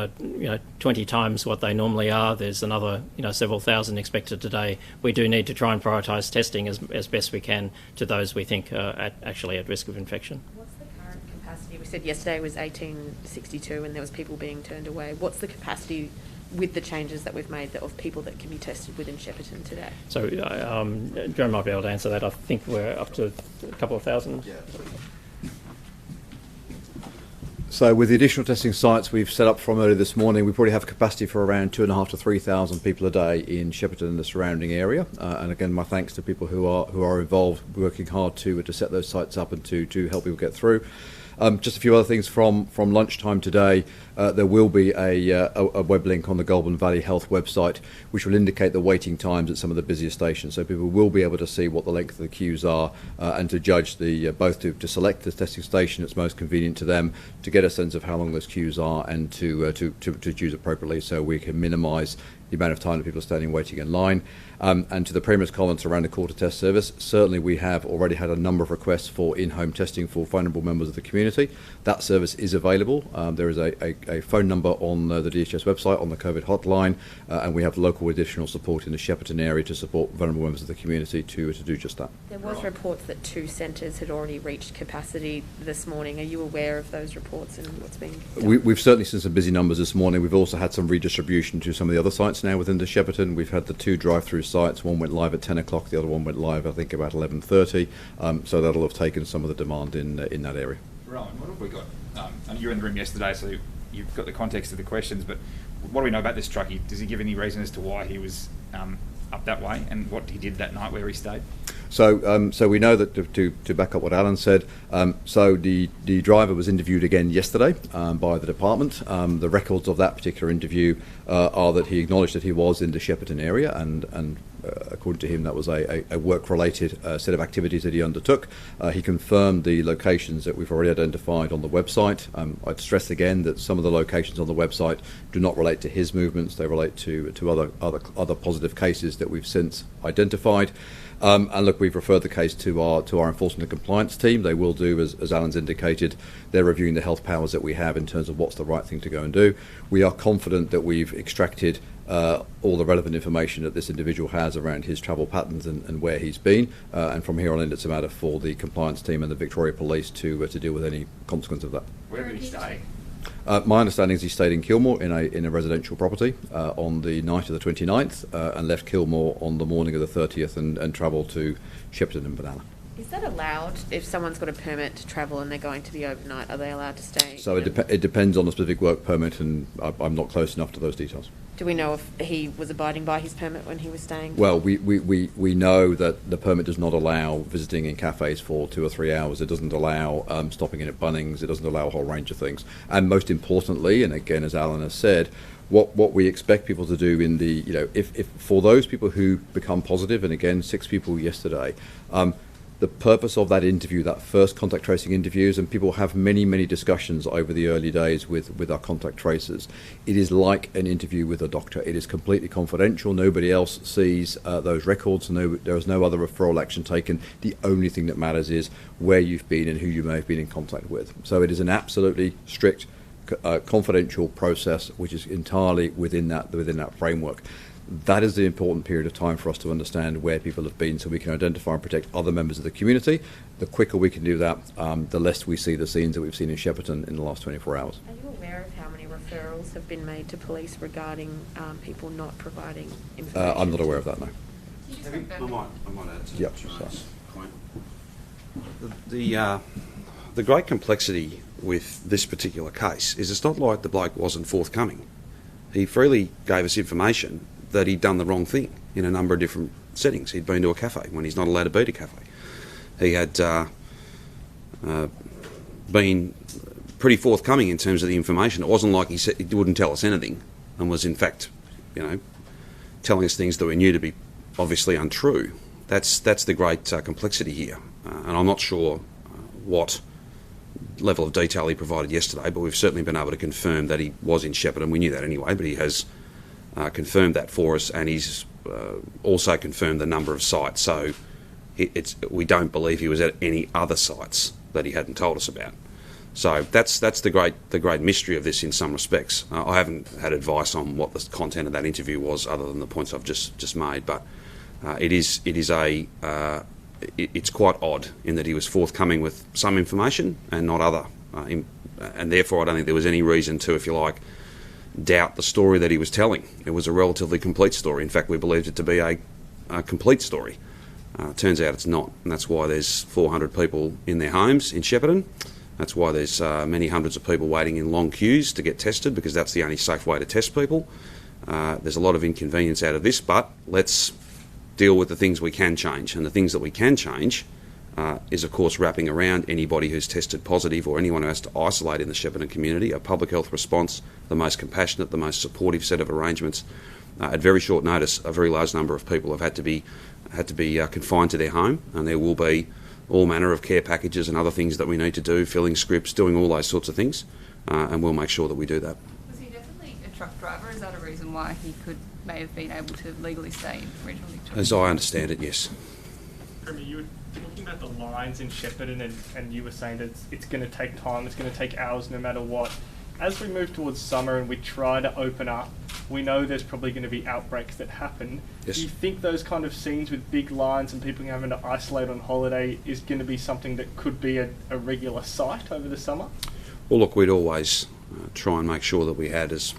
are 20 times what they normally are. There's another several thousand expected today. We do need to try and prioritise testing as best we can to those we think are actually at risk of infection. What's the current capacity? We said yesterday was 1862 and there was people being turned away. What's the capacity with the changes that we've made of people that can be tested within Shepparton today? So Joan might be able to answer that. I think we're up to a couple of thousand. Yeah. So with the additional testing sites we've set up from earlier this morning, we probably have capacity for around 2,500 to 3,000 people a day in Shepparton and the surrounding area. And again, my thanks to people who are involved, working hard to set those sites up and to help people get through. Just a few other things from lunchtime today. There will be a web link on the Goulburn Valley Health website which will indicate the waiting times at some of the busiest stations, so people will be able to see what the length of the queues are and to judge both to select the testing station that's most convenient to them, to get a sense of how long those queues are, and to choose appropriately so we can minimise the amount of time that people are standing waiting in line. And to the Premier's comments around the quarter test service, certainly we have already had a number of requests for in-home testing for vulnerable members of the community. That service is available. There is a phone number on the DHS website on the COVID hotline, and we have local additional support in the Shepparton area to support vulnerable members of the community to do just that. There was reports that 2 centres had already reached capacity this morning. Are you aware of those reports and what's being done? We've certainly seen some busy numbers this morning. We've also had some redistribution to some of the other sites now within the Shepparton. We've had the 2 drive-through sites. One went live at 10 o'clock, the other one went live I think about 11:30. So that'll have taken some of the demand in that area. Rowan, what have we got? And you were in the room yesterday, so you've got the context of the questions, but what do we know about this truckie? Does he give any reason as to why he was up that way and what he did that night where he stayed? So we know that to back up what Alan said. So the driver was interviewed again yesterday by the department. The records of that particular interview are that he acknowledged that he was in the Shepparton area, and according to him, that was a work-related set of activities that he undertook. He confirmed the locations that we've already identified on the website. I'd stress again that some of the locations on the website do not relate to his movements; they relate to other positive cases that we've since identified. And look, we've referred the case to our enforcement and compliance team. They will do, as Alan's indicated, they're reviewing the health powers that we have in terms of what's the right thing to go and do. We are confident that we've extracted all the relevant information that this individual has around his travel patterns and where he's been. And from here on in, it's a matter for the compliance team and the Victoria Police to deal with any consequence of that. Where did he stay? My understanding is he stayed in Kilmore in a residential property on the night of the 29th and left Kilmore on the morning of the 30th and travelled to Shepparton and Banana. Is that allowed if someone's got a permit to travel and they're going to be overnight? Are they allowed to stay? So it depends on the specific work permit, and I'm not close enough to those details. Do we know if he was abiding by his permit when he was staying? Well, we know that the permit does not allow visiting in cafes for 2 or 3 hours. It doesn't allow stopping in at Bunnings. It doesn't allow a whole range of things. And most importantly, and again, as Alan has said, what we expect people to do in the, if for those people who become positive, and again, 6 people yesterday, the purpose of that interview, that first contact tracing interviews, and people have many, many discussions over the early days with our contact tracers. It is like an interview with a doctor. It is completely confidential. Nobody else sees those records. There is no other referral action taken. The only thing that matters is where you've been and who you may have been in contact with. So it is an absolutely strict, confidential process, which is entirely within that framework. That is the important period of time for us to understand where people have been so we can identify and protect other members of the community. The quicker we can do that, the less we see the scenes that we've seen in Shepparton in the last 24 hours. Are you aware of how many referrals have been made to police regarding people not providing information? I'm not aware of that, no. I might add to Yep, Joanne's point. The great complexity with this particular case is it's not like the bloke wasn't forthcoming. He freely gave us information that he'd done the wrong thing in a number of different settings. He'd been to a cafe when he's not allowed to be at a cafe. He had been pretty forthcoming in terms of the information. It wasn't like he wouldn't tell us anything and was in fact, telling us things that we knew to be obviously untrue. That's the great complexity here. And I'm not sure what level of detail he provided yesterday, but we've certainly been able to confirm that he was in Shepparton. We knew that anyway, but he has confirmed that for us, and he's also confirmed the number of sites. So we don't believe he was at any other sites that he hadn't told us about. So that's the great mystery of this in some respects. I haven't had advice on what the content of that interview was, other than the points I've just made. But it's quite odd in that he was forthcoming with some information and not other, and therefore I don't think there was any reason to, if you like, doubt the story that he was telling. It was a relatively complete story. In fact, we believed it to be a complete story. Turns out it's not, and that's why there's 400 people in their homes in Shepparton. That's why there's many hundreds of people waiting in long queues to get tested, because that's the only safe way to test people. There's a lot of inconvenience out of this, but let's deal with the things we can change, and the things that we can change is of course wrapping around anybody who's tested positive or anyone who has to isolate in the Shepparton community, a public health response, the most compassionate, the most supportive set of arrangements. At very short notice, a very large number of people have had to be confined to their home, and there will be all manner of care packages and other things that we need to do, filling scripts, doing all those sorts of things, and we'll make sure that we do that. Was he definitely a truck driver? Is that a reason why he may have been able to legally stay in regional Victoria? As I understand it, yes. Premier, you were talking about the lines in Shepparton, and you were saying that it's going to take time, it's going to take hours no matter what. As we move towards summer and we try to open up, we know there's probably going to be outbreaks that happen. Yes. Do you think those kind of scenes with big lines and people having to isolate on holiday is going to be something that could be a regular sight over the summer? Well, look, we'd always try and make sure that we had as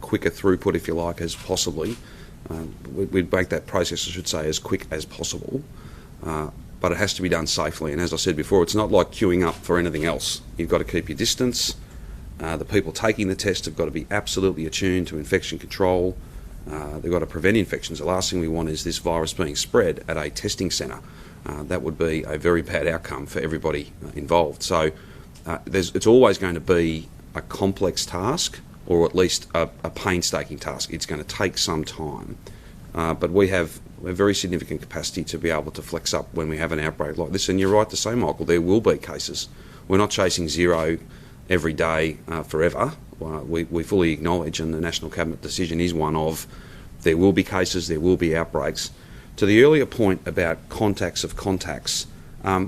quick a throughput, if you like, as possibly. We'd make that process, I should say, as quick as possible. but it has to be done safely. And as I said before, it's not like queuing up for anything else. You've got to keep your distance. The people taking the test have got to be absolutely attuned to infection control. They've got to prevent infections. The last thing we want is this virus being spread at a testing centre. That would be a very bad outcome for everybody involved. So it's always going to be a complex task, or at least a painstaking task. It's going to take some time. But we have a very significant capacity to be able to flex up when we have an outbreak like this. And you're right to say, Michael, there will be cases. We're not chasing zero every day forever. We fully acknowledge, and the National Cabinet decision is one of, there will be cases, there will be outbreaks. To the earlier point about contacts of contacts,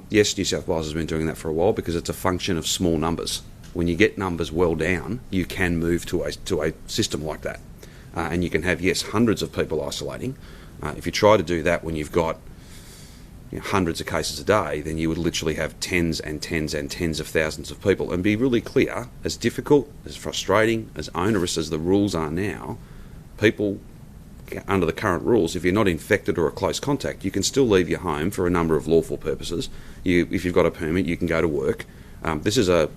yes, New South Wales has been doing that for a while because it's a function of small numbers. When you get numbers well down, you can move to a system like that. And you can have, yes, hundreds of people isolating. If you try to do that when you've got hundreds of cases a day, then you would literally have tens and tens and tens of thousands of people. And be really clear, as difficult, as frustrating, as onerous as the rules are now, people, under the current rules, if you're not infected or a close contact, you can still leave your home for a number of lawful purposes. If you've got a permit, you can go to work. This is a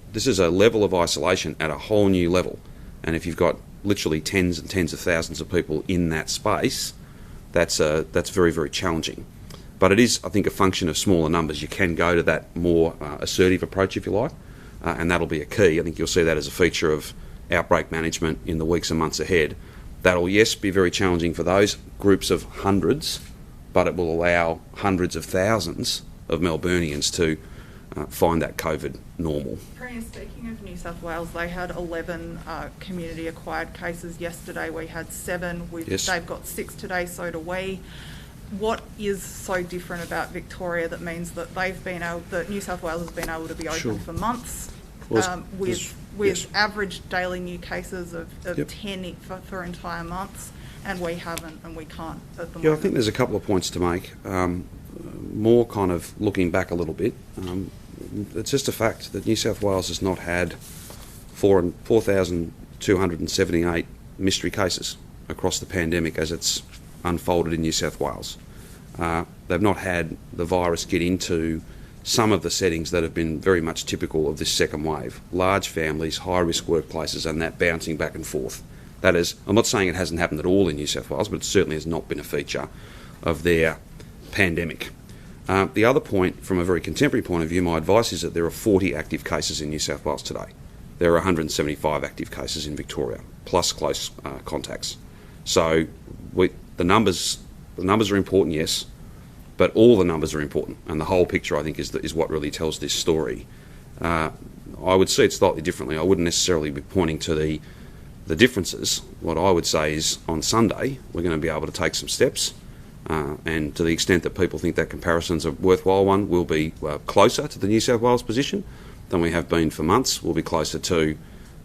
level of isolation at a whole new level. And if you've got literally tens and tens of thousands of people in that space, that's very, very challenging. But it is, I think, a function of smaller numbers. You can go to that more assertive approach, if you like, and that'll be a key. I think you'll see that as a feature of outbreak management in the weeks and months ahead. That'll, yes, be very challenging for those groups of hundreds, but it will allow hundreds of thousands of Melburnians to find that COVID normal. Premier, speaking of New South Wales, they had 11 community-acquired cases yesterday. We had 7. Yes. They've got 6 today, so do we. What is so different about Victoria that means that that New South Wales has been able to be open Sure. for months with yes. average daily new cases of Yep. 10 for entire months, and we haven't and we can't at the moment? Yeah, I think there's a couple of points to make. More kind of looking back a little bit, it's just a fact that New South Wales has not had 4,278 mystery cases across the pandemic as it's unfolded in New South Wales. They've not had the virus get into some of the settings that have been very much typical of this second wave. Large families, high-risk workplaces, and that bouncing back and forth. That is, I'm not saying it hasn't happened at all in New South Wales, but it certainly has not been a feature of their pandemic. The other point, from a very contemporary point of view, my advice is that there are 40 active cases in New South Wales today. There are 175 active cases in Victoria, plus close contacts. So the numbers are important, yes, but all the numbers are important, and the whole picture, I think, is what really tells this story. I would see it slightly differently. I wouldn't necessarily be pointing to the differences. What I would say is, on Sunday, we're going to be able to take some steps, and to the extent that people think that comparison's a worthwhile one, we'll be closer to the New South Wales position than we have been for months. We'll be closer to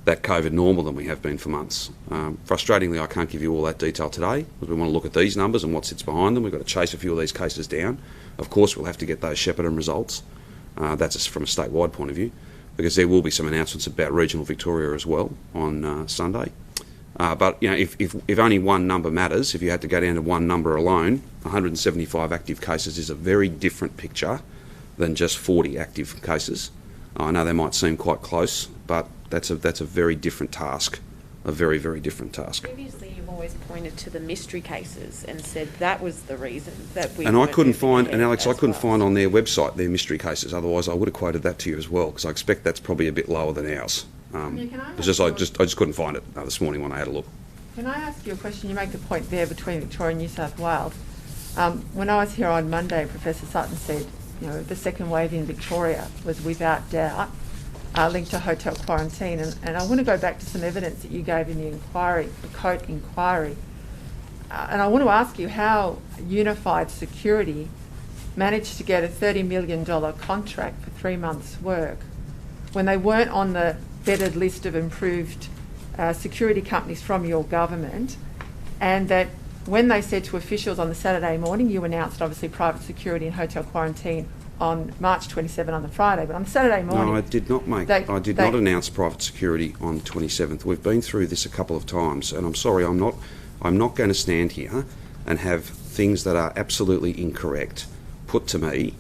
that COVID normal than we have been for months. Frustratingly, I can't give you all that detail today because we want to look at these numbers and what sits behind them. We've got to chase a few of these cases down. Of course, we'll have to get those Shepparton results. That's from a statewide point of view, because there will be some announcements about regional Victoria as well on Sunday. But if only one number matters, if you had to go down to one number alone, 175 active cases is a very different picture than just 40 active cases. I know they might seem quite close, but that's a very different task, a very, very different task. Previously, you've always pointed to the mystery cases and said that was the reason that we. And I couldn't find, and Alex, I couldn't well. find on their website their mystery cases. Otherwise, I would have quoted that to you as well, because I expect that's probably a bit lower than ours. It's just I just couldn't find it this morning when I had a look. Can I ask you a question? You make the point there between Victoria and New South Wales. When I was here on Monday, Professor Sutton said, the second wave in Victoria was without doubt linked to hotel quarantine. And I want to go back to some evidence that you gave in the inquiry, the Coat inquiry. And I want to ask you how Unified Security managed to get a $30 million contract for 3 months' work when they weren't on the vetted list of improved security companies from your government, and that when they said to officials on the Saturday morning, you announced obviously private security and hotel quarantine on March 27 on the Friday, but on the Saturday morning... No, I did not I did not announce private security on the 27th. We've been through this a couple of times, and I'm sorry, I'm not going to stand here and have things that are absolutely incorrect put to me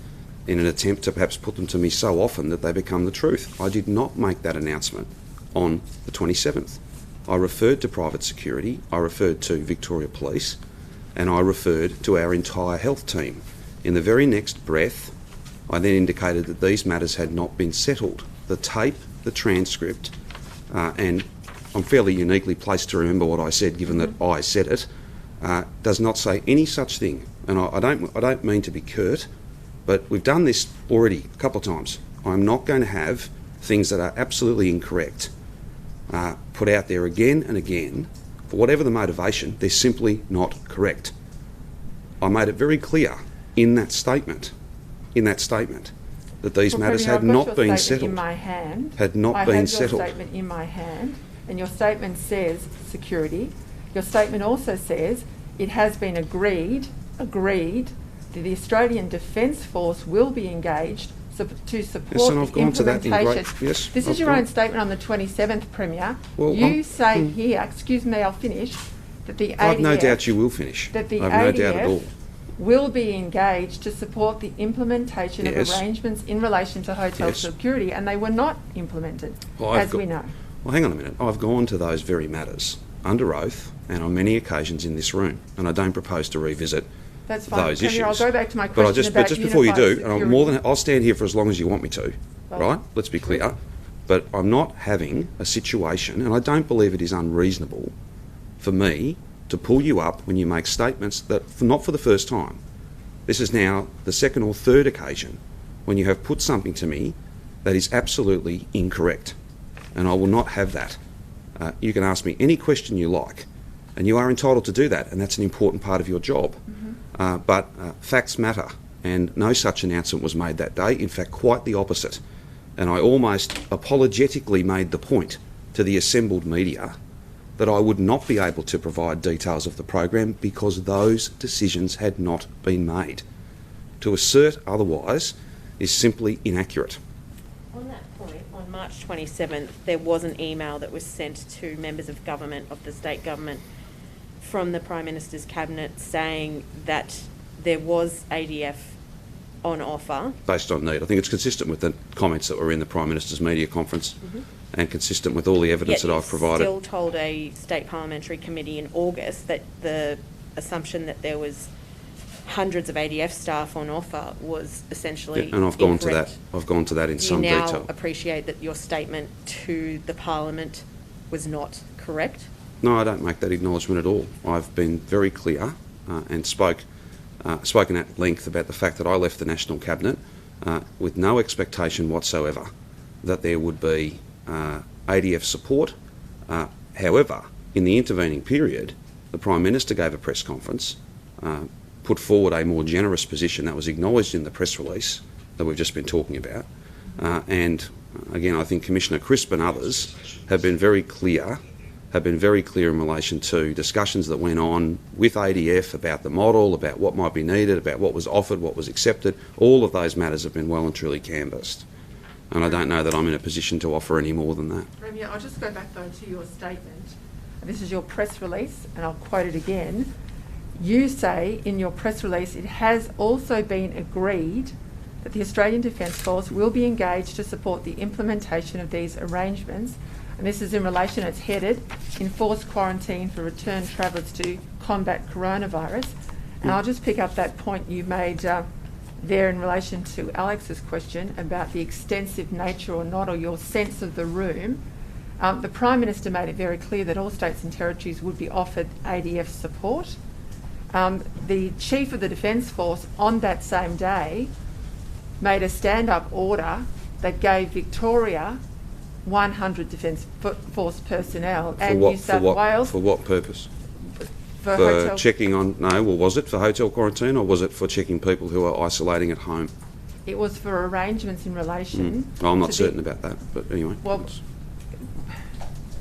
in an attempt to perhaps put them to me so often that they become the truth. I did not make that announcement on the 27th. I referred to private security, I referred to Victoria Police, and I referred to our entire health team. In the very next breath, I then indicated that these matters had not been settled. The tape, the transcript, and I'm fairly uniquely placed to remember what I said, given that I said it, does not say any such thing. And I don't mean to be curt, but we've done this already a couple of times. I'm not going to have things that are absolutely incorrect put out there again and again. For whatever the motivation, they're simply not correct. I made it very clear in that statement that these matters had not been settled. In my hand. Had not been settled. I have your statement in my hand, and your statement says security. Your statement also says it has been agreed that the Australian Defence Force will be engaged to support and I've the gone to that implementation. in great, yes, This is your own statement on the 27th, Premier. Well, you say here, excuse me, I'll finish, that the ADF... I've no doubt you will finish. That the I've no doubt at ADF all. will be engaged to support the implementation of Yes. arrangements in relation to hotel Yes. security, and they were not implemented, we know. Well, hang on a minute. I've gone to those very matters under oath and on many occasions in this room, and I don't propose to revisit That's fine. those Premier, issues. I'll go back to my but question about just before you do, unified and I'm security. I'll stand here for as long as you want me to, Well, right? Let's be clear. But I'm not having a situation, and I don't believe it is unreasonable for me to pull you up when you make statements that, not for the first time, this is now the second or third occasion when you have put something to me that is absolutely incorrect, and I will not have that. You can ask me any question you like, and you are entitled to do that, and that's an important part of your job. But facts matter, and no such announcement was made that day. In fact, quite the opposite. And I almost apologetically made the point to the assembled media that I would not be able to provide details of the program because those decisions had not been made. To assert otherwise is simply inaccurate. On that point, on March 27th, there was an email that was sent to members of government, of the state government, from the Prime Minister's Cabinet saying that there was ADF on offer. Based on need. I think it's consistent with the comments that were in the Prime Minister's media conference and consistent with all the evidence that I've provided. Still told a state parliamentary committee in August that the assumption that there was hundreds of ADF staff on offer was essentially and I've gone incorrect. to that. I've gone to that in some You now detail. appreciate that your statement to the Parliament was not correct? No, I don't make that acknowledgement at all. I've been very clear and spoken at length about the fact that I left the National Cabinet with no expectation whatsoever that there would be ADF support. However, in the intervening period, the Prime Minister gave a press conference, put forward a more generous position that was acknowledged in the press release that we've just been talking about. And again, I think Commissioner Crisp and others have been very clear in relation to discussions that went on with ADF about the model, about what might be needed, about what was offered, what was accepted. All of those matters have been well and truly canvassed. And I don't know that I'm in a position to offer any more than that. Premier, I'll just go back though to your statement. This is your press release, and I'll quote it again. You say in your press release, it has also been agreed that the Australian Defence Force will be engaged to support the implementation of these arrangements. And this is in relation, it's headed, enforced quarantine for return travellers to combat coronavirus. And I'll just pick up that point you made there in relation to Alex's question about the extensive nature or not, or your sense of the room. The Prime Minister made it very clear that all states and territories would be offered ADF support. The Chief of the Defence Force on that same day made a stand-up order that gave Victoria 100 Defence Force personnel and New South Wales. For what purpose? For For checking on, no, well, was it for hotel quarantine or was it for checking people who are isolating at home? It was for arrangements in relation. Oh, I'm not certain about that, but anyway. Well,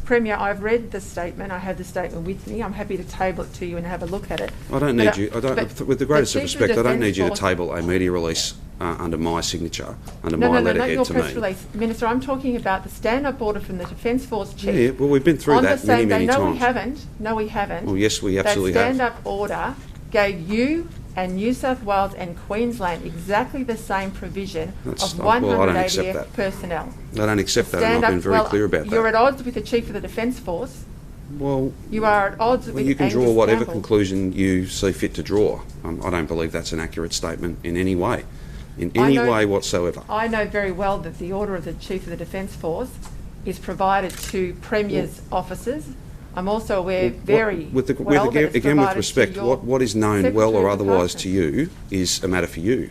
Premier, I've read the statement. I have the statement with me. I'm happy to table it to you and have a look at it. I don't need you, with the greatest of respect, I don't need you to table a media release under my signature, under my letterhead your to press me. release. Minister, I'm talking about the stand-up order from the Defence Force Chief. Yeah, well, we've been through on that the same many day. times. No, we haven't. Well, yes, we absolutely that have. stand-up order gave you and New South Wales and Queensland exactly the same provision of well, I don't 100 accept ADF that. personnel. I don't accept that, and I've been very clear about that. You're at odds with the Chief of the Defence Force. Well, you are at odds with you can draw Angus whatever Campbell. conclusion you see fit to draw. I don't believe that's an accurate statement in any way, way whatsoever. I know very well that the order of the Chief of the Defence Force is provided to Premier's officers. I'm also aware Again, with respect, what is known well or otherwise to you is a matter for you.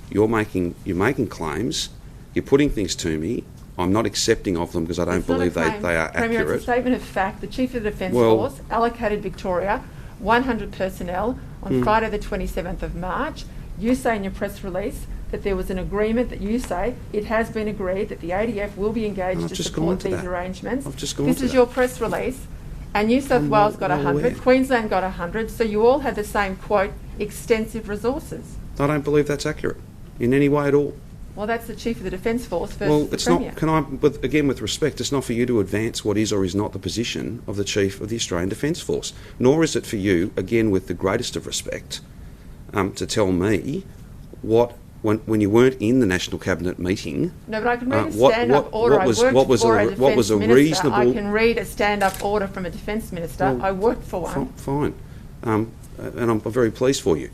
You're making claims. You're putting things to me. I'm not accepting of them because I don't believe they are Premier, accurate. it's a statement of fact. The Chief of the Defence Well- Force allocated Victoria 100 personnel on Friday the 27th of March. You say in your press release that there was an agreement that you say it has been agreed that the ADF will be engaged I've to just support gone to these that. arrangements. I've just gone This to is that. your press release. And New South Wales got well 100, aware. Queensland got 100, so you all had the same, quote, extensive resources. I don't believe that's accurate in any way at all. Well, that's the Chief of the Defence Force versus Well, the it's Premier. not. With respect, it's not for you to advance what is or is not the position of the Chief of the Australian Defence Force. Nor is it for you, again, with the greatest of respect, to tell me what when you weren't in the National Cabinet meeting. No, but I can read a what stand-up order. I worked for a defence minister. I can read a stand-up order from a defence minister. Well, I worked for one. Fine, and I'm very pleased for you.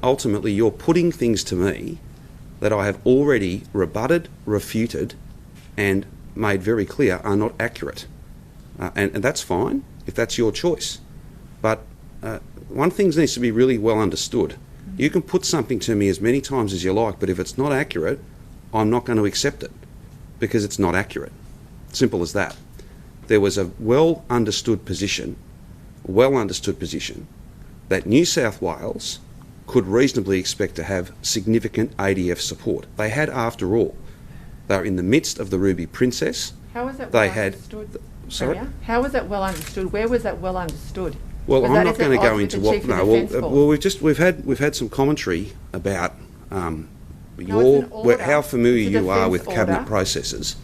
Ultimately, you're putting things to me that I have already rebutted, refuted, and made very clear are not accurate. And that's fine, if that's your choice. But one thing needs to be really well understood. You can put something to me as many times as you like, but if it's not accurate, I'm not going to accept it, because it's not accurate. Simple as that. There was a well understood position that New South Wales could reasonably expect to have significant ADF support. They had, after all. They were in the midst of the Ruby Princess. How was that They well had- understood? Sorry? Premier? How was that well understood? Where was that well understood? Well, Was I'm that not as going at to go odds with into the what. Chief of No, the Defence Force? we've had some commentary about it's an order. how familiar It's a you are with defence cabinet order. processes.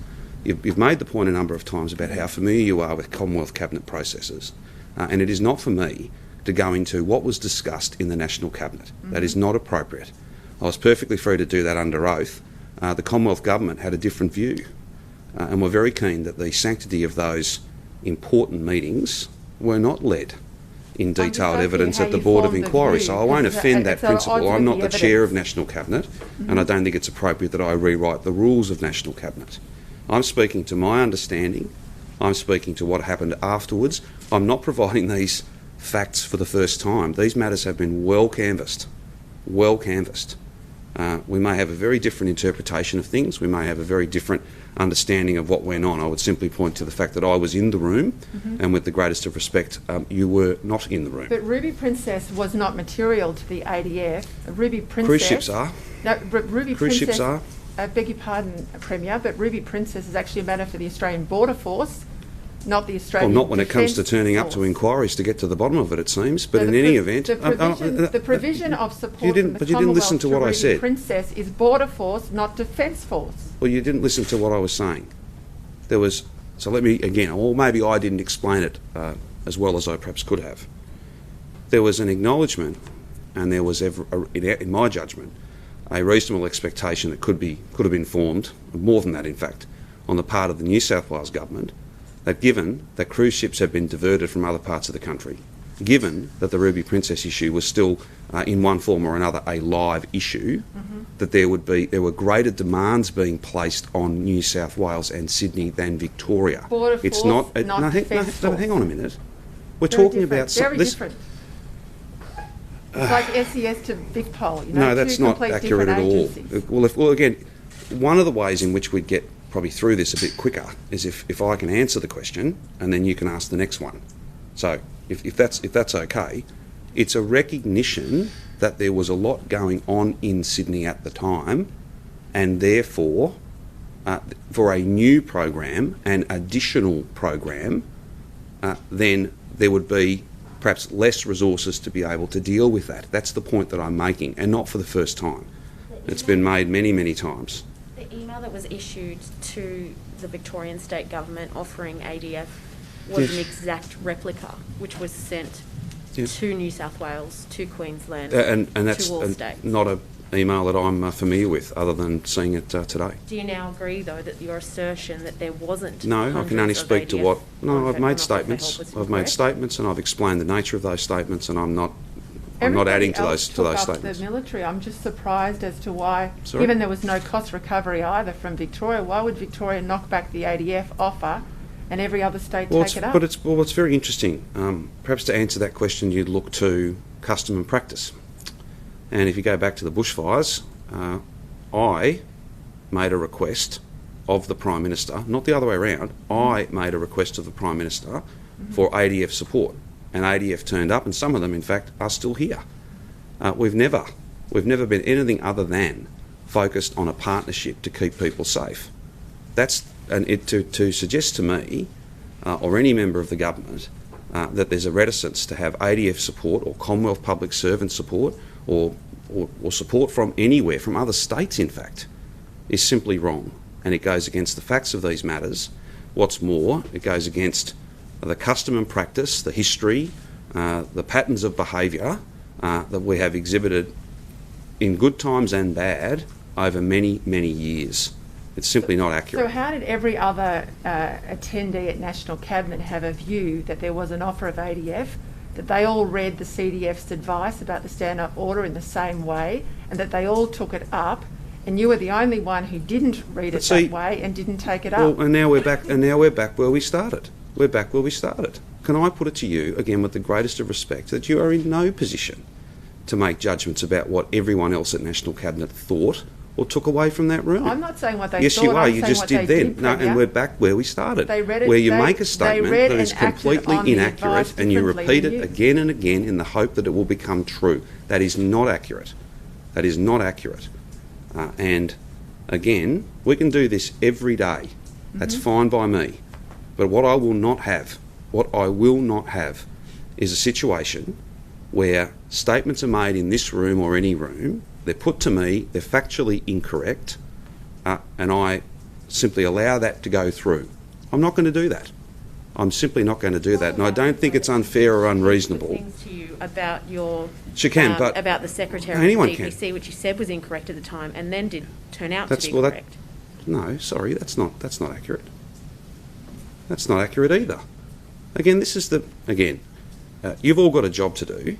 You've made the point a number of times about how familiar you are with Commonwealth cabinet processes, and it is not for me to go into what was discussed in the National Cabinet. That is not appropriate. I was perfectly free to do that under oath. The Commonwealth Government had a different view, and were very keen that the sanctity of those important meetings were not led in I'm just detailed asking evidence how at the you Board of formed the Inquiry, view. so I won't It's offend that at odds principle. I'm with not the the chair of evidence. National Cabinet, and I don't think it's appropriate that I rewrite the rules of National Cabinet. I'm speaking to my understanding. I'm speaking to what happened afterwards. I'm not providing these facts for the first time. These matters have been well canvassed. We may have a very different interpretation of things. We may have a very different understanding of what went on. I would simply point to the fact that I was in the room, and with the greatest of respect, you were not in the room. But Ruby Princess was not material to the ADF. Ruby Princess... Cruise ships are. No, Ruby Cruise Princess... ships are. I beg your pardon, Premier, but Ruby Princess is actually a matter for the Australian Border Force, not the Well, Australian not when it comes to Defence turning up Force. to inquiries to get to the bottom of it, it seems. But So in the any pro- event... The provision of support you didn't- from the but you didn't listen to what I Ruby said. Princess is Border Force, not Defence Force. Well, you didn't listen to what I was saying. There was... So let me, again, or maybe I didn't explain it as well as I perhaps could have. There was an acknowledgement, and there was, in my judgment, a reasonable expectation that could have been formed, more than that in fact, on the part of the New South Wales Government, that given that cruise ships have been diverted from other parts of the country, given that the Ruby Princess issue was still, in one form or another, a live issue, that there were greater demands being placed on New South Wales and Sydney than Victoria. Border It's Force, not. not Defence Force. Hang on a minute. We're Very talking different, about very this. different. It's like SES to VicPol, you know, No, that's two not complete accurate at different all. agencies. Well, again, one of the ways in which we'd get probably through this a bit quicker is if I can answer the question and then you can ask the next one. So if that's okay, it's a recognition that there was a lot going on in Sydney at the time, and therefore for a new program, an additional program, then there would be perhaps less resources to be able to deal with that. That's the point that I'm making, and not for the first time. It's been made many, many times. The email that was issued to the Victorian State Government offering ADF was Yes. an exact replica, which was sent Yeah. to New South Wales, to Queensland, And that's to all states. not an email that I'm familiar with, other than seeing it today. Do you now agree, though, that your assertion that there wasn't? No, I can only hundreds of speak to ADF what. No, I've contract made offers for statements. help was I've made incorrect? statements, and I've explained the nature of those statements, and I'm not Everybody adding to else those took up statements. the military. I'm just surprised as to why, Sorry? given there was no cost recovery either from Victoria, why would Victoria knock back the ADF offer and every other state take it up? It's very interesting. Perhaps to answer that question, you'd look to custom and practice. And if you go back to the bushfires, I made a request of the Prime Minister, not the other way around. I made a request of the Prime Minister for ADF support, and ADF turned up, and some of them, in fact, are still here. We've never been anything other than focused on a partnership to keep people safe. To suggest to me or any member of the government that there's a reticence to have ADF support or Commonwealth public servant support or support from anywhere, from other states in fact, is simply wrong, and it goes against the facts of these matters. What's more, it goes against the custom and practice, the history, the patterns of behaviour that we have exhibited in good times and bad over many, many years. It's simply not accurate. So how did every other attendee at National Cabinet have a view that there was an offer of ADF, that they all read the CDF's advice about the stand-up order in the same way, and that they all took it up, and you were the only one who didn't read it that way and didn't take it up? Well, and now we're back. And now we're back where we started. We're back where we started. Can I put it to you again, with the greatest of respect, that you are in no position to make judgments about what everyone else at National Cabinet thought or took away from that room? I'm not saying what they yes, thought. you are. I'm You saying just what did they then. did, No, and Premier. we're back where we started. They read it- where you they- make a they statement read that and is acted completely on the inaccurate, advice and you differently repeat than it you. again and again in the hope that it will become true. That is not accurate. That is not accurate. And again, we can do this every day. That's fine by me. But what I will not have is a situation where statements are made in this room or any room, they're put to me, they're factually incorrect, and I simply allow that to go through. I'm not going to do that. I'm simply not going to do that, and I don't think it's unfair or unreasonable. Things to you about your She can, but about the secretary anyone of the DPC, which you said was incorrect at the time, and then did turn out to be correct. No, sorry, that's not accurate. That's not accurate either. Again, you've all got a job to do,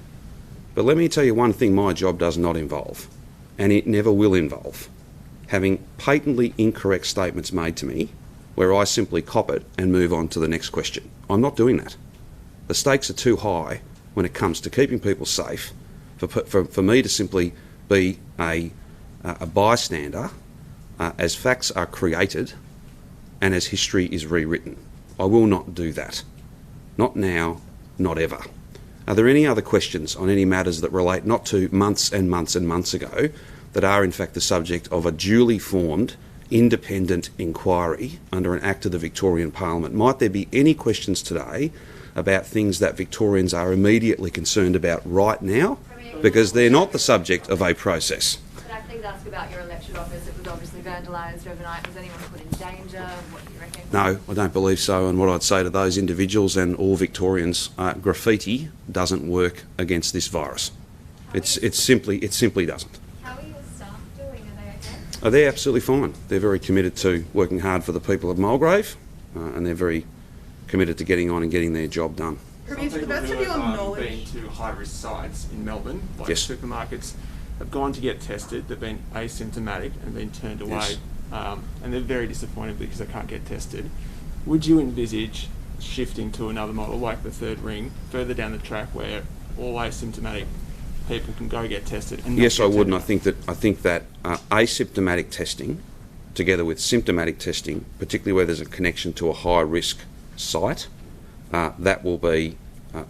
but let me tell you one thing my job does not involve, and it never will involve, having patently incorrect statements made to me where I simply cop it and move on to the next question. I'm not doing that. The stakes are too high when it comes to keeping people safe for me to simply be a bystander as facts are created and as history is rewritten. I will not do that. Not now, not ever. Are there any other questions on any matters that relate not to months and months and months ago that are in fact the subject of a duly formed independent inquiry under an Act of the Victorian Parliament? Might there be any questions today about things that Victorians are immediately concerned about right now? Because they're not the subject of a process. Can I please ask about your election office? It was obviously vandalised overnight. Was anyone put in danger? What do you reckon? No, I don't believe so, and what I'd say to those individuals and all Victorians, graffiti doesn't work against this virus. It simply doesn't. How are your staff doing? Are they okay? Oh, they're absolutely fine. They're very committed to working hard for the people of Mulgrave, and they're very committed to getting on and getting their job done. Some people who have been to high-risk sites in Melbourne, like Yes. supermarkets, have gone to get tested, they've been asymptomatic and been turned away, Yes. and they're very disappointed because they can't get tested. Would you envisage shifting to another model like the third ring, further down the track, where all asymptomatic people can go get tested? And not Yes, I get would, and tested? I think that asymptomatic testing, together with symptomatic testing, particularly where there's a connection to a high-risk site, that will be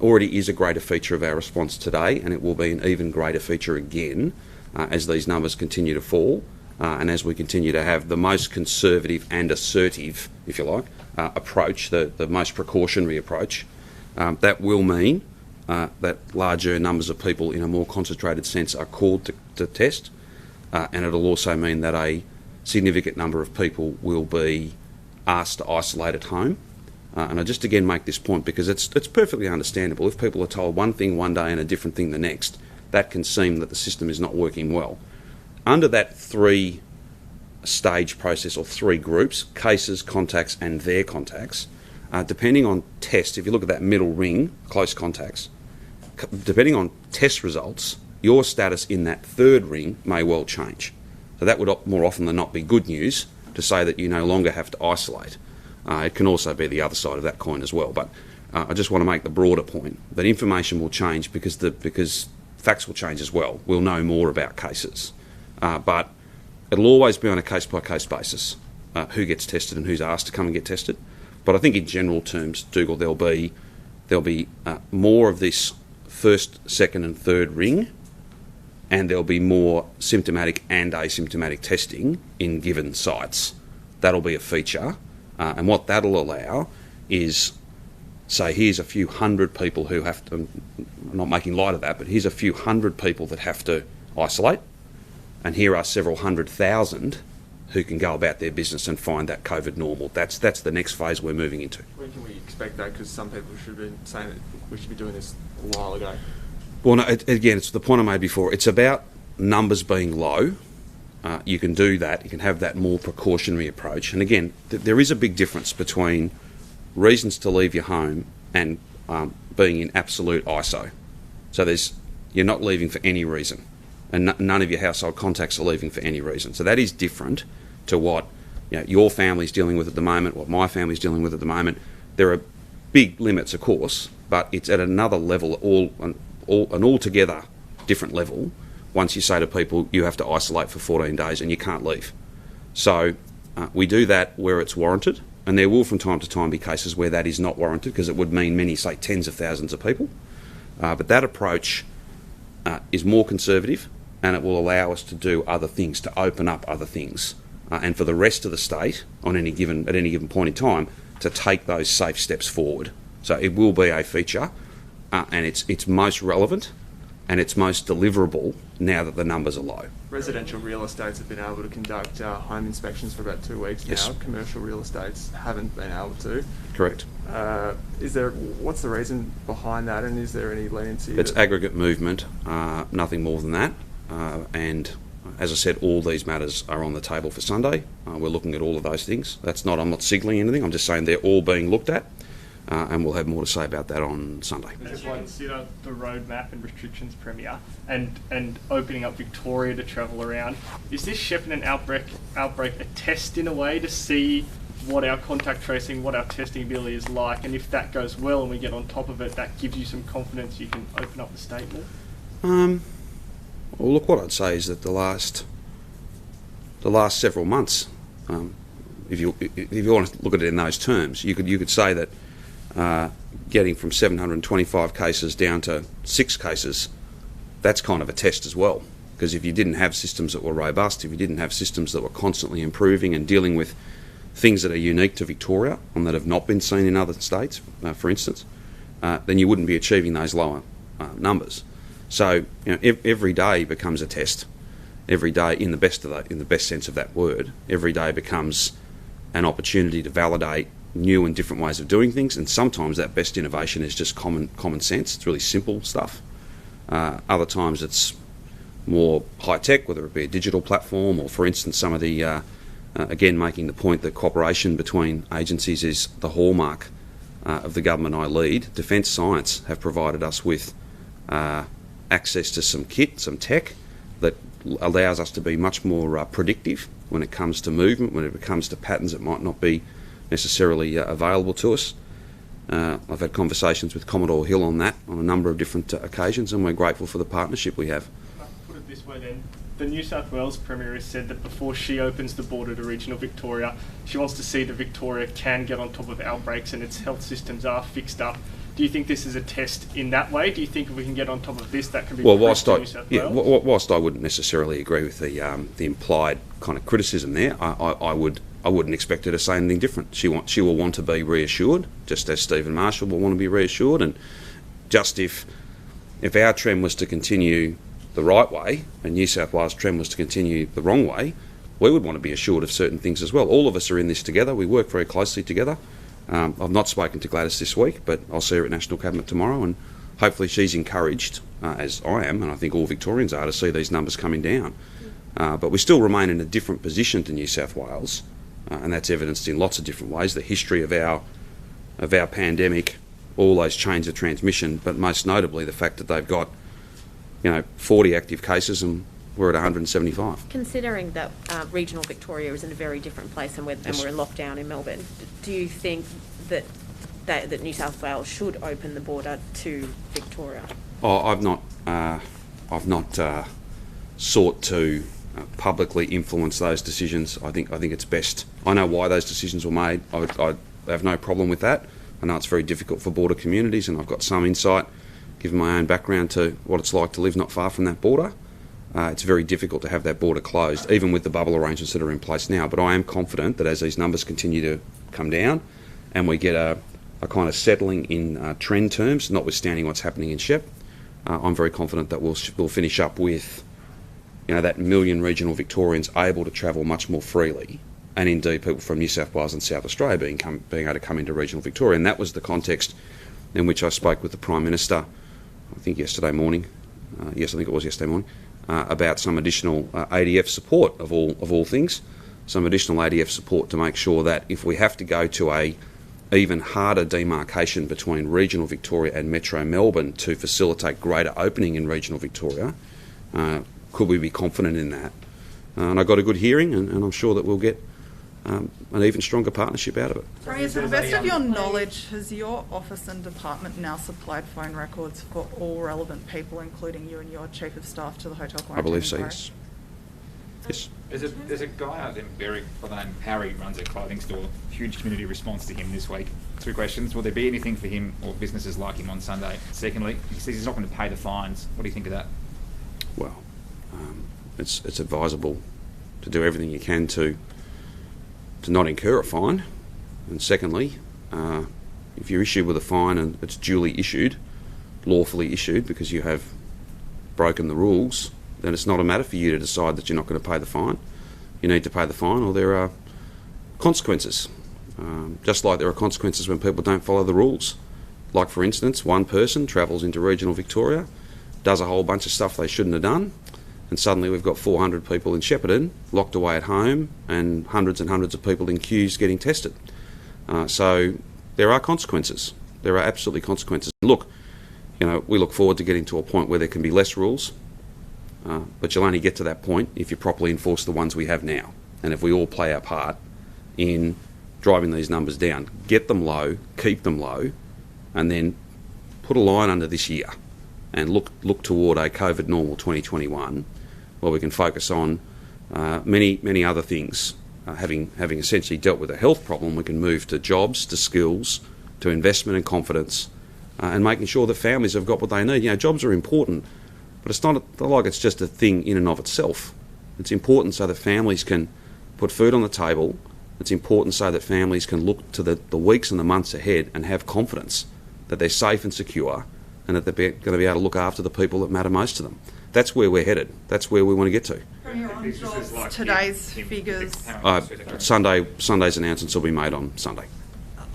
already is a greater feature of our response today, and it will be an even greater feature again as these numbers continue to fall and as we continue to have the most conservative and assertive, if you like, approach, the most precautionary approach. That will mean that larger numbers of people in a more concentrated sense are called to test, and it'll also mean that a significant number of people will be asked to isolate at home. And I just again make this point because it's perfectly understandable. If people are told one thing one day and a different thing the next, that can seem that the system is not working well. Under that 3-stage process or 3 groups, cases, contacts and their contacts, depending on test, if you look at that middle ring, close contacts, depending on test results, your status in that 3rd ring may well change. So that would more often than not be good news to say that you no longer have to isolate. It can also be the other side of that coin as well. But I just want to make the broader point that information will change because facts will change as well. We'll know more about cases. But it'll always be on a case-by-case basis, who gets tested and who's asked to come and get tested. But I think in general terms, Dougal, there'll be more of this 1st, 2nd and 3rd ring, and there'll be more symptomatic and asymptomatic testing in given sites. That'll be a feature, and what that'll allow is, say, here's a few hundred people who have to, I'm not making light of that, but here's a few hundred people that have to isolate, and here are several 100,000 who can go about their business and find that COVID normal. That's the next phase we're moving into. When can we expect that? Because some people should have been saying that we should be doing this a while ago. Well, no, again, it's the point I made before. It's about numbers being low. You can do that. You can have that more precautionary approach. And again, there is a big difference between reasons to leave your home and being in absolute ISO. So you're not leaving for any reason, and none of your household contacts are leaving for any reason. So that is different to what your family's dealing with at the moment, what my family's dealing with at the moment. There are big limits, of course, but it's at another level, an altogether different level. Once you say to people, you have to isolate for 14 days and you can't leave. So we do that where it's warranted, and there will from time to time be cases where that is not warranted because it would mean many, say, tens of thousands of people. But that approach is more conservative, and it will allow us to do other things, to open up other things, and for the rest of the state at any given point in time to take those safe steps forward. So it will be a feature, and it's most relevant and it's most deliverable now that the numbers are low. Residential real estates have been able to conduct home inspections for about 2 weeks now. Commercial real estates haven't been able to. Correct. What's the reason behind that, and is there any leniency? It's aggregate movement, nothing more than that. And as I said, all these matters are on the table for Sunday. We're looking at all of those things. I'm not signalling anything. I'm just saying they're all being looked at. And we'll have more to say about that on Sunday. As you consider the roadmap and restrictions, Premier, and opening up Victoria to travel around, is this Shepparton outbreak a test in a way to see what our contact tracing, what our testing ability is like, and if that goes well and we get on top of it, that gives you some confidence you can open up the state more? Well, look, what I'd say is that the last several months, if you want to look at it in those terms, you could say that getting from 725 cases down to 6 cases, that's kind of a test as well. Because if you didn't have systems that were robust, if you didn't have systems that were constantly improving and dealing with things that are unique to Victoria and that have not been seen in other states, for instance, then you wouldn't be achieving those lower numbers. So every day becomes a test. Every day, in the best sense of that word, every day becomes an opportunity to validate new and different ways of doing things, and sometimes that best innovation is just common sense. It's really simple stuff. Other times it's more high tech, whether it be a digital platform or, for instance, some of the again making the point that cooperation between agencies is the hallmark of the government I lead. Defence Science have provided us with access to some kit, some tech that allows us to be much more predictive when it comes to movement, when it comes to patterns that might not be necessarily available to us. I've had conversations with Commodore Hill on that on a number of different occasions, and we're grateful for the partnership we have. I'll put it this way then. The New South Wales Premier has said that before she opens the border to regional Victoria, she wants to see that Victoria can get on top of outbreaks and its health systems are fixed up. Do you think this is a test in that way? Do you think if we can get on top of this, that can be whilst to New South Wales? Whilst I wouldn't necessarily agree with the implied kind of criticism there, I wouldn't expect her to say anything different. She will want to be reassured, just as Stephen Marshall will want to be reassured. And just if our trend was to continue the right way and New South Wales' trend was to continue the wrong way, we would want to be assured of certain things as well. All of us are in this together. We work very closely together. I've not spoken to Gladys this week, but I'll see her at National Cabinet tomorrow, and hopefully she's encouraged, as I am, and I think all Victorians are, to see these numbers coming down. But we still remain in a different position to New South Wales, and that's evidenced in lots of different ways. The history of our pandemic, all those chains of transmission, but most notably the fact that they've got 40 active cases and we're at 175. Considering that regional Victoria is in a very different place and we're in lockdown in Melbourne, do you think that New South Wales should open the border to Victoria? Oh, I've not sought to publicly influence those decisions. I think it's best. I know why those decisions were made. I have no problem with that. I know it's very difficult for border communities, and I've got some insight, given my own background, to what it's like to live not far from that border. It's very difficult to have that border closed, even with the bubble arrangements that are in place now. But I am confident that as these numbers continue to come down and we get a kind of settling in trend terms, notwithstanding what's happening in Shep, I'm very confident that we'll finish up with that million regional Victorians able to travel much more freely, and indeed people from New South Wales and South Australia being able to come into regional Victoria. And that was the context in which I spoke with the Prime Minister, I think yesterday morning, about some additional ADF support of all things, some additional ADF support to make sure that if we have to go to a even harder demarcation between regional Victoria and Metro Melbourne to facilitate greater opening in regional Victoria, could we be confident in that? And I got a good hearing, and I'm sure that we'll get an even stronger partnership out of it. Sorry, to the best of your knowledge, has your office and department now supplied phone records for all relevant people, including you and your Chief of Staff, to the hotel quarantine? I believe so, inquiry? yes. There's a guy out in Berwick by the name Harry, runs a clothing store. Huge community response to him this week. 2 questions. Will there be anything for him or businesses like him on Sunday? Secondly, he says he's not going to pay the fines. What do you think of that? Well, it's advisable to do everything you can to not incur a fine. And secondly, if you're issued with a fine and it's duly issued, lawfully issued because you have broken the rules, then it's not a matter for you to decide that you're not going to pay the fine. You need to pay the fine, or there are consequences. Just like there are consequences when people don't follow the rules. Like, for instance, one person travels into regional Victoria, does a whole bunch of stuff they shouldn't have done, and suddenly we've got 400 people in Shepparton locked away at home and hundreds of people in queues getting tested. So there are consequences. There are absolutely consequences. Look, we look forward to getting to a point where there can be less rules, but you'll only get to that point if you properly enforce the ones we have now. And if we all play our part in driving these numbers down, get them low, keep them low, and then put a line under this year and look toward a COVID normal 2021, where we can focus on many other things. Having essentially dealt with a health problem, we can move to jobs, to skills, to investment and confidence, and making sure that families have got what they need. Jobs are important, but it's not like it's just a thing in and of itself. It's important so that families can put food on the table. It's important so that families can look to the weeks and the months ahead and have confidence that they're safe and secure, and that they're going to be able to look after the people that matter most to them. That's where we're headed. That's where we want to get to. Today's figures. Sunday's announcements will be made on Sunday.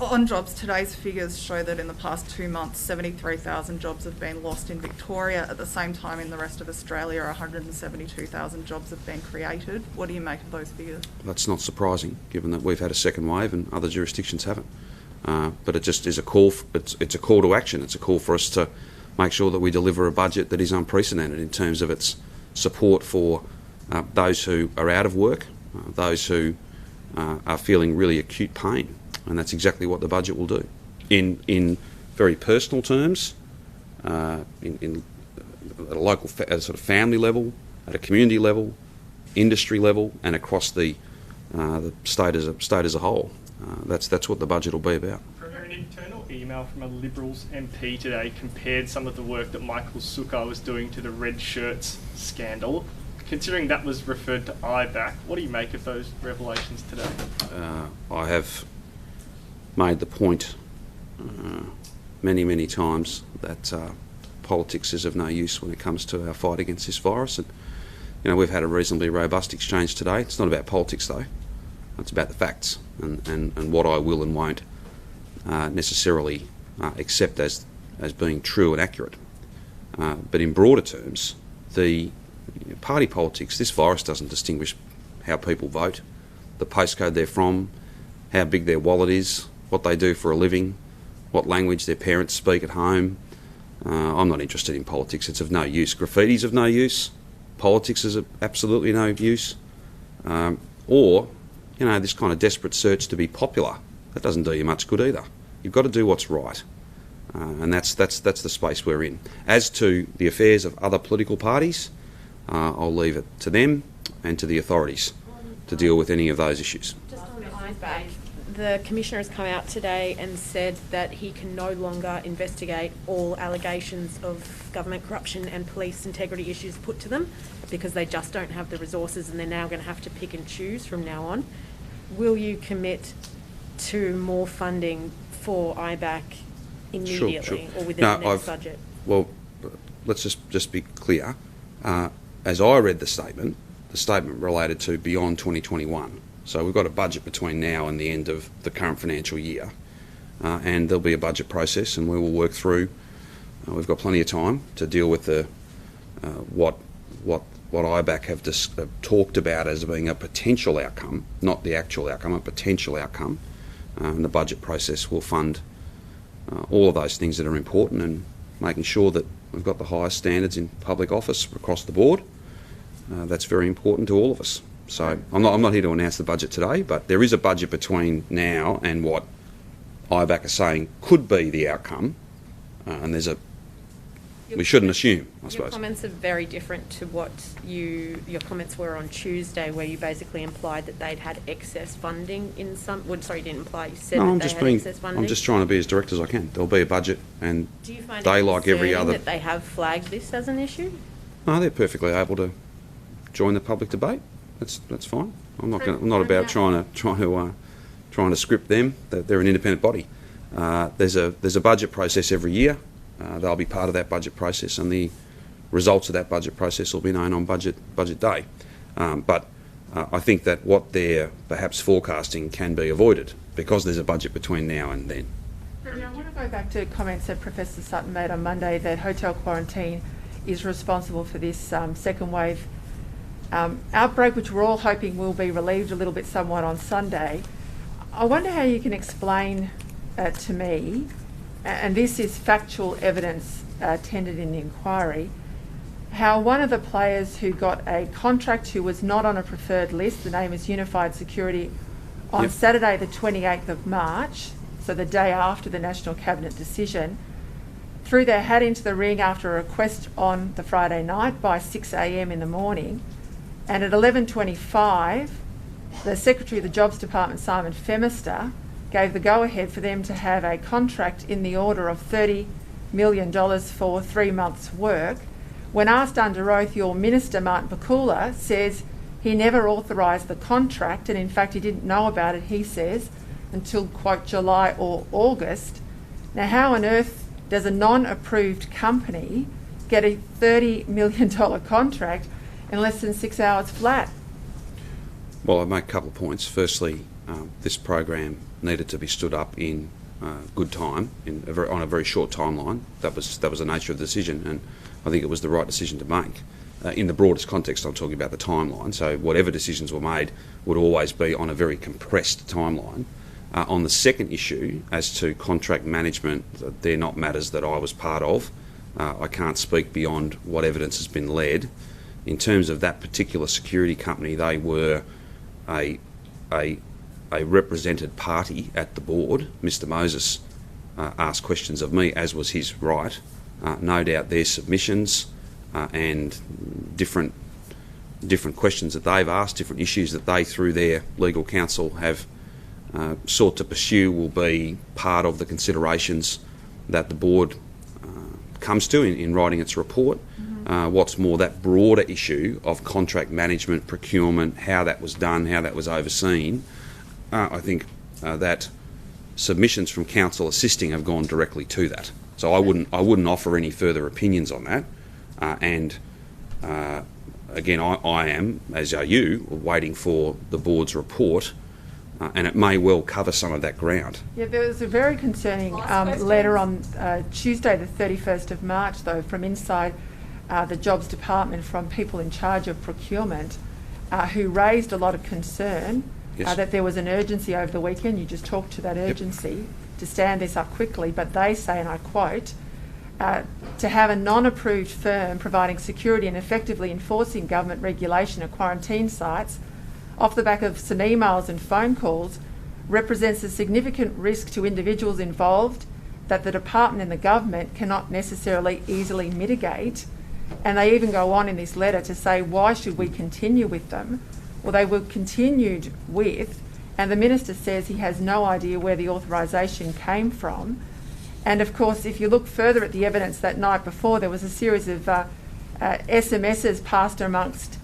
On jobs, today's figures show that in the past 2 months, 73,000 jobs have been lost in Victoria. At the same time, in the rest of Australia, 172,000 jobs have been created. What do you make of those figures? That's not surprising, given that we've had a second wave and other jurisdictions haven't. But it just is a call. It's a call to action. It's a call for us to make sure that we deliver a budget that is unprecedented in terms of its support for those who are out of work, those who are feeling really acute pain. And that's exactly what the budget will do. In very personal terms, in at a local, at a sort of family level, at a community level, industry level, and across the state as a whole. That's what the budget will be about. An internal email from a Liberals MP today compared some of the work that Michael Sukkar was doing to the red shirts scandal. Considering that was referred to IBAC, what do you make of those revelations today? I have made the point many times that politics is of no use when it comes to our fight against this virus. And we've had a reasonably robust exchange today. It's not about politics though. It's about the facts and what I will and won't necessarily accept as being true and accurate. But in broader terms, the party politics, this virus doesn't distinguish how people vote, the postcode they're from, how big their wallet is, what they do for a living, what language their parents speak at home. I'm not interested in politics. It's of no use. Graffiti's of no use. Politics is of absolutely no use. Or, this kind of desperate search to be popular. That doesn't do you much good either. You've got to do what's right. And that's the space we're in. As to the affairs of other political parties, I'll leave it to them and to the authorities to deal with any of those issues. Just on IBAC, the Commissioner has come out today and said that he can no longer investigate all allegations of government corruption and police integrity issues put to them because they just don't have the resources and they're now going to have to pick and choose from now on. Will you commit to more funding for IBAC immediately or within the next budget? Well, let's just be clear. As I read the statement related to beyond 2021. So we've got a budget between now and the end of the current financial year, and there'll be a budget process, and we will work through. We've got plenty of time to deal with the what IBAC have talked about as being a potential outcome, not the actual outcome, a potential outcome. And the budget process will fund all of those things that are important, and making sure that we've got the highest standards in public office across the board. That's very important to all of us. So I'm not here to announce the budget today, but there is a budget between now and what IBAC are saying could be the outcome, and we shouldn't assume, I suppose. Your comments are very different to what your comments were on Tuesday, where you basically implied that they'd had excess funding in some. Well, sorry, you didn't imply. You said that they had excess funding. I'm just trying to be as direct as I can. There'll be a budget, and do you find they, like every other, that they have flagged this as an issue? No, they're perfectly able to join the public debate. That's fine. I'm not about trying to script them. They're an independent body. There's a budget process every year. They'll be part of that budget process, and the results of that budget process will be known on budget day. But I think that what they're perhaps forecasting can be avoided because there's a budget between now and then. I want to go back to comments that Professor Sutton made on Monday that hotel quarantine is responsible for this second wave outbreak, which we're all hoping will be relieved a little bit somewhat on Sunday. I wonder how you can explain to me, and this is factual evidence tendered in the inquiry, how one of the players who got a contract who was not on a preferred list, the name is Unified Security, on Saturday the 28th of March, so the day after the National Cabinet decision, threw their hat into the ring after a request on the Friday night by 6 a.m. in the morning, and at 11:25 the Secretary of the Jobs Department, Simon Femister, gave the go-ahead for them to have a contract in the order of $30 million for 3 months' work. When asked under oath, your Minister, Martin Pakula, says he never authorised the contract, and in fact he didn't know about it, he says, until, quote, July or August. Now, how on earth does a non-approved company get a $30 million contract in less than 6 hours flat? Well, I'll make a couple of points. Firstly, this program needed to be stood up in good time, on a very short timeline. That was the nature of the decision, and I think it was the right decision to make. In the broadest context, I'm talking about the timeline. So whatever decisions were made would always be on a very compressed timeline. On the second issue, as to contract management, they're not matters that I was part of. I can't speak beyond what evidence has been led. In terms of that particular security company, they were a represented party at the board. Mr Moses asked questions of me, as was his right. No doubt their submissions and different questions that they've asked, different issues that they, through their legal counsel, have sought to pursue, will be part of the considerations that the board comes to in writing its report. What's more, that broader issue of contract management, procurement, how that was done, how that was overseen, I think that submissions from council assisting have gone directly to that. So I wouldn't offer any further opinions on that. Again, I am, as are you, waiting for the board's report and it may well cover some of that ground. Yeah, there was a very concerning letter on Tuesday the 31st of March, though, from inside the Jobs Department from people in charge of procurement who raised a lot of concern that there was an urgency over the weekend. You just talked to that urgency to stand this up quickly, but they say, and I quote, to have a non-approved firm providing security and effectively enforcing government regulation of quarantine sites off the back of some emails and phone calls represents a significant risk to individuals involved that the department and the government cannot necessarily easily mitigate. And they even go on in this letter to say, why should we continue with them? Well, they were continued with, and the minister says he has no idea where the authorisation came from. And of course, if you look further at the evidence that night before, there was a series of SMSs passed amongst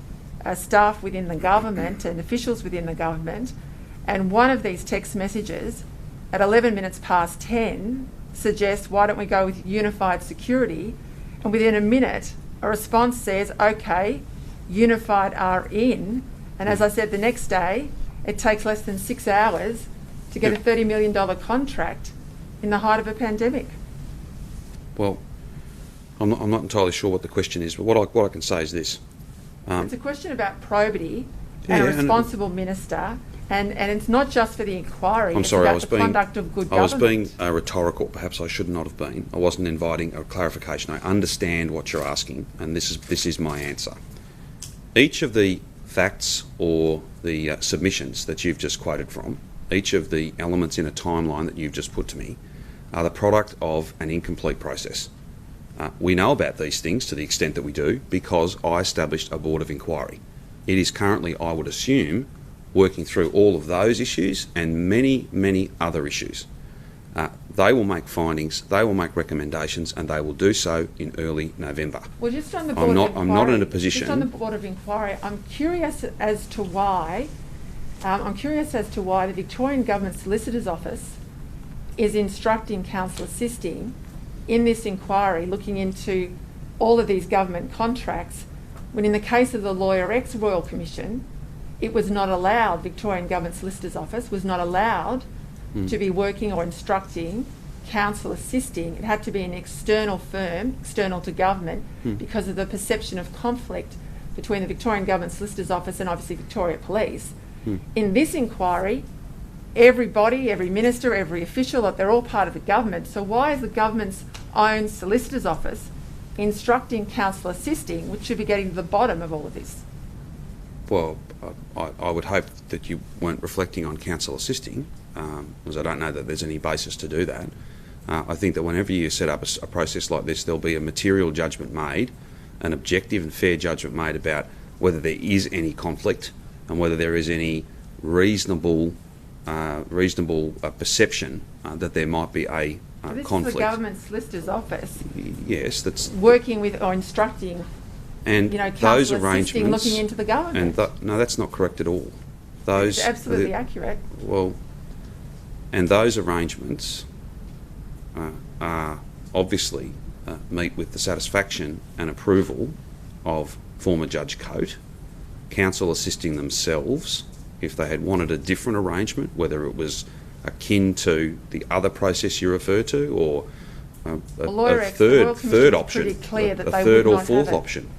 staff within the government and officials within the government, and one of these text messages at 11 minutes past 10 suggests, why don't we go with unified security? And within a minute, a response says, okay, unified are in. And as I said, the next day, it takes less than 6 hours to get a $30 million contract in the height of a pandemic. Well, I'm not entirely sure what the question is, but what I can say is this. It's a question about probity and a responsible minister, and it's not just for the inquiry. I'm sorry, it's about the conduct of good government. I was being rhetorical. Perhaps I should not have been. I wasn't inviting a clarification. I understand what you're asking, and this is my answer. Each of the facts or the submissions that you've just quoted from, each of the elements in a timeline that you've just put to me, are the product of an incomplete process. We know about these things to the extent that we do because I established a board of inquiry. It is currently, I would assume, working through all of those issues and many, many other issues. They will make findings, they will make recommendations, and they will do so in early November. Well, just on the board of inquiry, I'm not in a position. Just on the board of inquiry, I'm curious as to why. The Victorian Government Solicitor's Office is instructing council assisting in this inquiry, looking into all of these government contracts, when in the case of the Lawyer X Royal Commission, it was not allowed, Victorian Government Solicitor's Office was not allowed to be working or instructing council assisting. It had to be an external firm, external to government, because of the perception of conflict between the Victorian Government Solicitor's Office and obviously Victoria Police. In this inquiry, everybody, every minister, every official, they're all part of the government. So why is the government's own solicitor's office instructing council assisting, which should be getting to the bottom of all of this? Well, I would hope that you weren't reflecting on council assisting, because I don't know that there's any basis to do that. I think that whenever you set up a process like this, there'll be a material judgment made, an objective and fair judgment made about whether there is any conflict and whether there is any reasonable perception that there might be a this conflict. This is the government solicitor's office. Yes, that's working with or instructing. And those arrangements, looking into the government. And no, that's not correct at all. Those it's absolutely accurate. Well, and those arrangements are obviously meet with the satisfaction and approval of former Judge Coate, council assisting themselves. If they had wanted a different arrangement, whether it was akin to the other process you refer to, or a third option, a third or fourth option.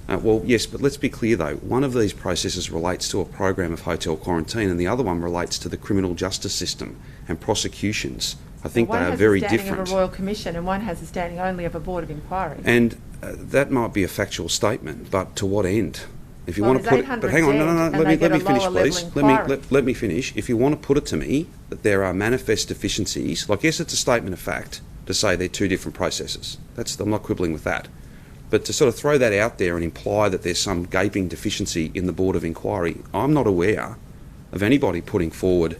Well, yes, but let's be clear though. One of these processes relates to a program of hotel quarantine, and the other one relates to the criminal justice system and prosecutions. I think they are very different. One has the standing of a Royal Commission, and one has the standing only of a Board of Inquiry. And that might be a factual statement, but to what end? If you want to put it, but hang on, no, let me finish, please. Let me finish. If you want to put it to me that there are manifest deficiencies, like yes, it's a statement of fact to say they're two different processes. I'm not quibbling with that. But to sort of throw that out there and imply that there's some gaping deficiency in the Board of Inquiry, I'm not aware of anybody putting forward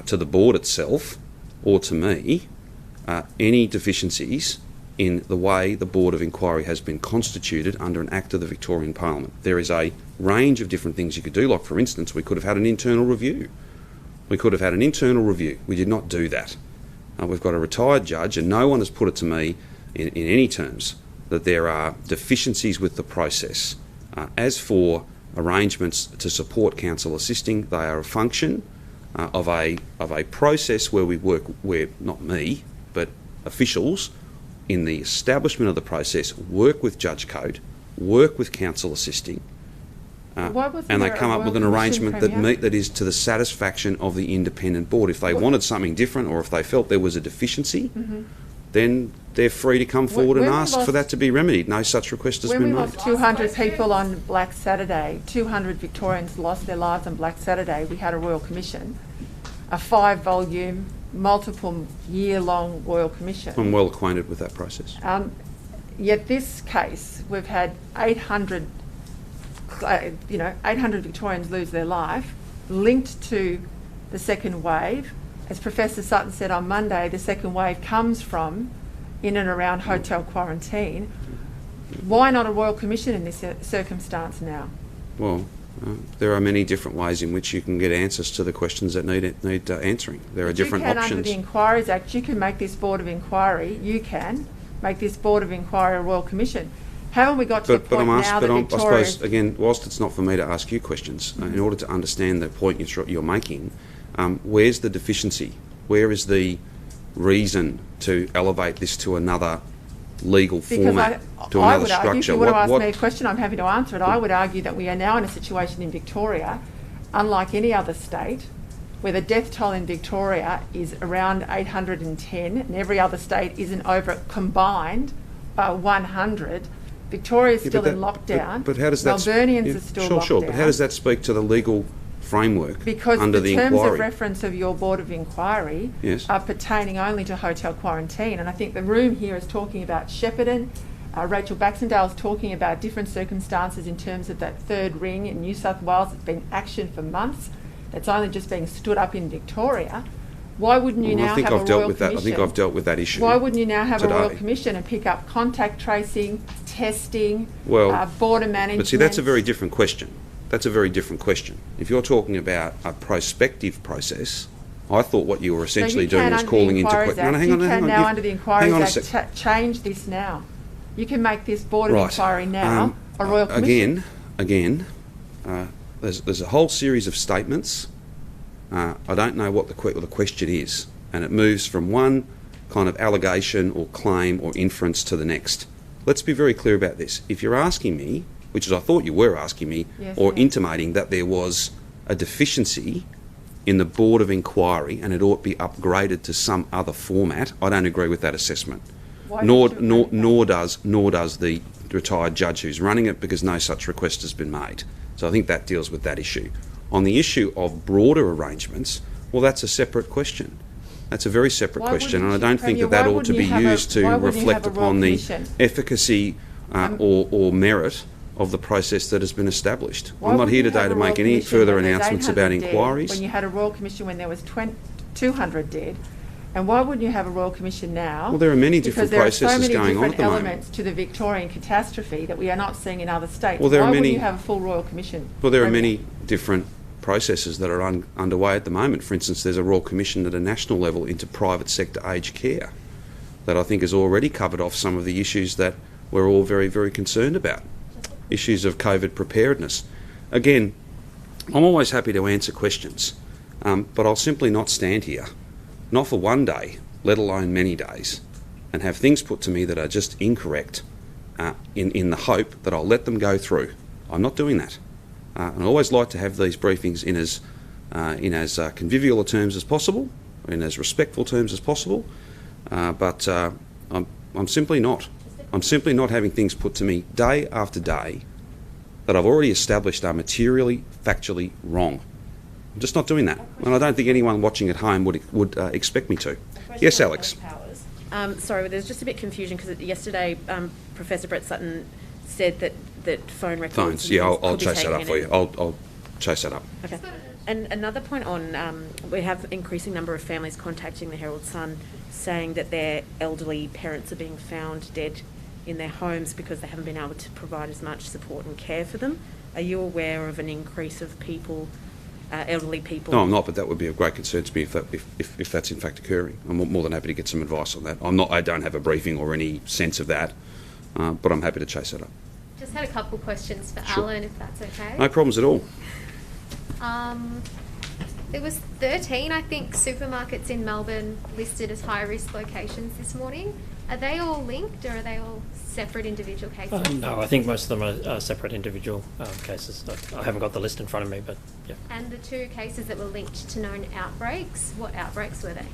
to the board itself or to me any deficiencies in the way the Board of Inquiry has been constituted under an Act of the Victorian Parliament. There is a range of different things you could do, like for instance, we could have had an internal review. We did not do that. We've got a retired judge, and no one has put it to me in any terms that there are deficiencies with the process. As for arrangements to support council assisting, they are a function of a process where we work, where not me, but officials in the establishment of the process work with Judge Code, work with counsel assisting, and they come up with an arrangement that is to the satisfaction of the independent board. If they wanted something different, or if they felt there was a deficiency, then they're free to come forward and ask for that to be remedied. No such request has been made. When we lost 200 people on Black Saturday, 200 Victorians lost their lives on Black Saturday, we had a Royal Commission, a 5-volume, multiple year-long Royal Commission. I'm well acquainted with that process. Yet this case, we've had 800 Victorians lose their life, linked to the second wave. As Professor Sutton said on Monday, the second wave comes from in and around hotel quarantine. Why not a Royal Commission in this circumstance now? Well, there are many different ways in which you can get answers to the questions that need answering. There are different options. Under the Inquiries Act, you can make this Board of Inquiry, make this Board of Inquiry a Royal Commission. Haven't we got to the point now that Victoria... I suppose, again, whilst it's not for me to ask you questions, in order to understand the point you're making, where's the deficiency? Where is the reason to elevate this to another legal format, to another structure? Argue, if you want to ask me a question, I'm happy to answer it. I would argue that we are now in a situation in Victoria, unlike any other state, where the death toll in Victoria is around 810, and every other state isn't over combined 100. Victoria's still in lockdown. But how does that... Melburnians are still locked down. But how does that speak to the legal framework because under the inquiry? Because the terms of reference of your Board of Inquiry are pertaining only to hotel quarantine. And I think the room here is talking about Shepparton. Rachel Baxendale is talking about different circumstances in terms of that third ring in New South Wales. It's been action for months. That's only just being stood up in Victoria. Why wouldn't you now have a Royal Commission? I think I've dealt with that issue. Why wouldn't you now have today. a Royal Commission and pick up contact tracing, testing, border management? But see, that's a very different question. That's a very different question. If you're talking about a prospective process, I thought what you were essentially doing was calling into question. No, hang on. You can now, under the Inquiries Act, change this now. You can make this Board of Inquiry now a Royal Commission. Again, there's a whole series of statements. I don't know what the question is, and it moves from one kind of allegation or claim or inference to the next. Let's be very clear about this. If you're asking me, which is I thought you were asking me, intimating that there was a deficiency in the Board of Inquiry and it ought to be upgraded to some other format, I don't agree with that assessment. Nor does the retired judge who's running it, because no such request has been made. So I think that deals with that issue. On the issue of broader arrangements, well, that's a separate question. That's a very separate question, and I don't think that ought to be used to reflect upon the efficacy or merit of the process that has been established. I'm not here today to make any further announcements about inquiries. When you had a Royal Commission when there was 200 dead, and why wouldn't you have a Royal Commission now? Well, there are many different processes going on at the moment. Because there are so many different elements to the Victorian catastrophe that we are not seeing in other states. Well, why wouldn't you have a full Royal Commission? Well, there are many different processes that are underway at the moment. For instance, there's a Royal Commission at a national level into private sector aged care that I think has already covered off some of the issues that we're all very, very concerned about. Issues of COVID preparedness. Again, I'm always happy to answer questions, but I'll simply not stand here, not for one day, let alone many days, and have things put to me that are just incorrect in the hope that I'll let them go through. I'm not doing that. And I always like to have these briefings in as convivial terms as possible, in as respectful terms as possible, but I'm simply not. I'm simply not having things put to me day after day that I've already established are materially, factually wrong. I'm just not doing that, and I don't think anyone watching at home would expect me to. Yes, Alex. Sorry, there's just a bit of confusion because yesterday Professor Brett Sutton said that phone records... Phones, yeah, I'll chase that up for you. I'll chase that up. Okay. And another point on, we have increasing number of families contacting the Herald Sun saying that their elderly parents are being found dead in their homes because they haven't been able to provide as much support and care for them. Are you aware of an increase of people, elderly people? No, I'm not, but that would be of great concern to me if that's in fact occurring. I'm more than happy to get some advice on that. I don't have a briefing or any sense of that, but I'm happy to chase that up. Just had a couple questions for Alan, if that's okay. No problems at all. There was 13, I think, supermarkets in Melbourne listed as high-risk locations this morning. Are they all linked, or are they all separate individual cases? No, I think most of them are separate individual cases. I haven't got the list in front of me, but yeah. And the 2 cases that were linked to known outbreaks, what outbreaks were they?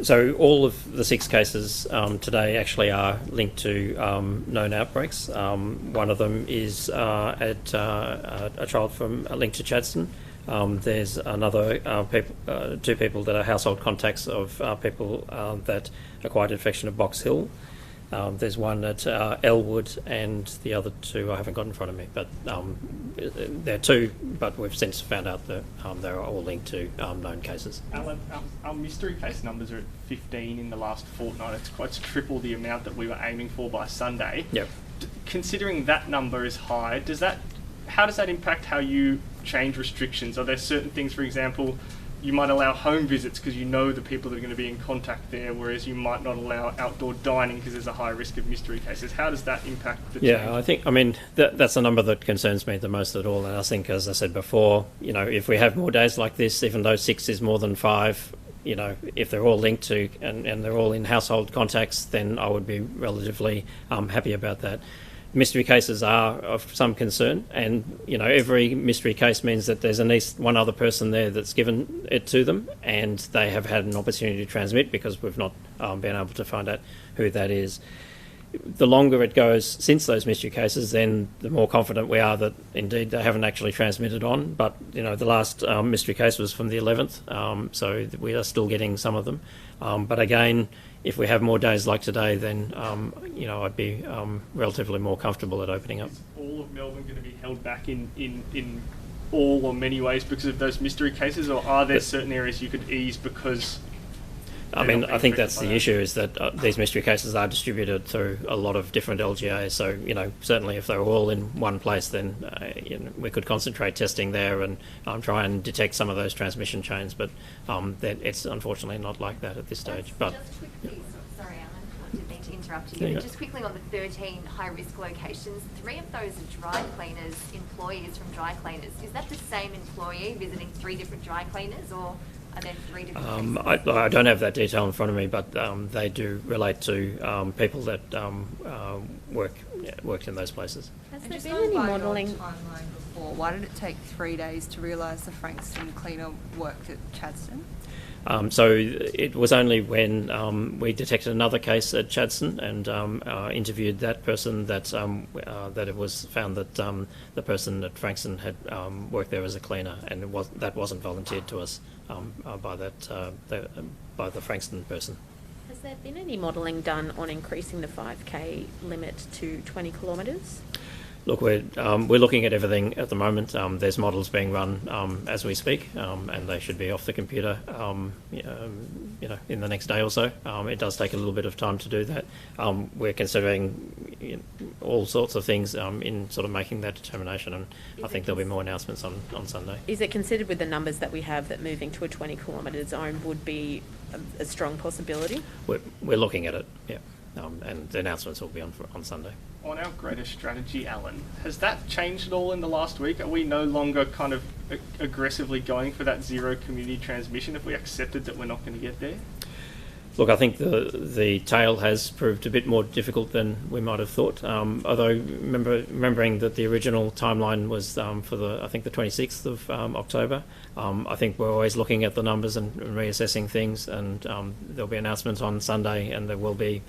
So all of the 6 cases today actually are linked to known outbreaks. One of them is at a child linked to Chadstone. There's another 2 people that are household contacts of people that acquired infection at Box Hill. There's one at Elwood, and the other 2 I haven't got in front of me. But there are 2, but we've since found out that they're all linked to known cases. Alan, our mystery case numbers are at 15 in the last fortnight. It's quite triple the amount that we were aiming for by Sunday. Yep. Considering that number is high, how does that impact how you change restrictions? Are there certain things, for example, you might allow home visits because you know the people that are going to be in contact there, whereas you might not allow outdoor dining because there's a high risk of mystery cases. How does that impact the change? That's the number that concerns me the most at all. And I think, as I said before, if we have more days like this, even though 6 is more than 5, if they're all linked to and they're all in household contacts, then I would be relatively happy about that. Mystery cases are of some concern, and every mystery case means that there's at least one other person there that's given it to them, and they have had an opportunity to transmit because we've not been able to find out who that is. The longer it goes since those mystery cases, then the more confident we are that indeed they haven't actually transmitted on. But the last mystery case was from the 11th, so we are still getting some of them. But again, if we have more days like today, then I'd be relatively more comfortable at opening up. Is all of Melbourne going to be held back in all or many ways because of those mystery cases, or are there certain areas you could ease because? I think that's the issue, is that these mystery cases are distributed through a lot of different LGAs. So, certainly if they're all in one place, then we could concentrate testing there and try and detect some of those transmission chains. But it's unfortunately not like that at this stage. But just quickly, sorry, Alan, I didn't mean to interrupt you. Yeah. Just quickly on the 13 high-risk locations, 3 of those are dry cleaners, employees from dry cleaners. Is that the same employee visiting 3 different dry cleaners, or are there 3 different cases? I don't have that detail in front of me, but they do relate to people that worked in those places. Has And there just been going any by your modelling? timeline before, why did it take 3 days to realise the Frankston cleaner worked at Chadstone? So it was only when we detected another case at Chadstone and interviewed that person that it was found that the person at Frankston had worked there as a cleaner, and that wasn't volunteered to us by the Frankston person. Has there been any modelling done on increasing the 5K limit to 20 kilometres? Look, we're looking at everything at the moment. There's models being run as we speak, and they should be off the computer, in the next day or so. It does take a little bit of time to do that. We're considering all sorts of things in sort of making that determination, and I think there'll be more announcements on Sunday. Is it considered with the numbers that we have that moving to a 20 kilometre zone would be a strong possibility? We're looking at it, yeah, and the announcements will be on Sunday. On our greater strategy, Alan, has that changed at all in the last week? Are we no longer kind of aggressively going for that zero community transmission if we accepted that we're not going to get there? Look, I think the tail has proved a bit more difficult than we might have thought. Although remembering that the original timeline was for the 26th of October. I think we're always looking at the numbers and reassessing things, and there'll be announcements on Sunday, and there will be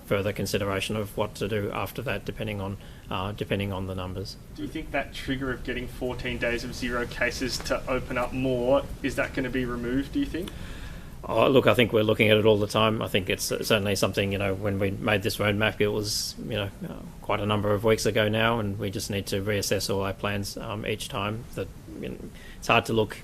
further consideration of what to do after that, depending on the numbers. Do you think that trigger of getting 14 days of zero cases to open up more, is that going to be removed, do you think? Oh, look, I think we're looking at it all the time. I think it's certainly something, when we made this roadmap, it was, quite a number of weeks ago now, and we just need to reassess all our plans each time. That it's hard to look,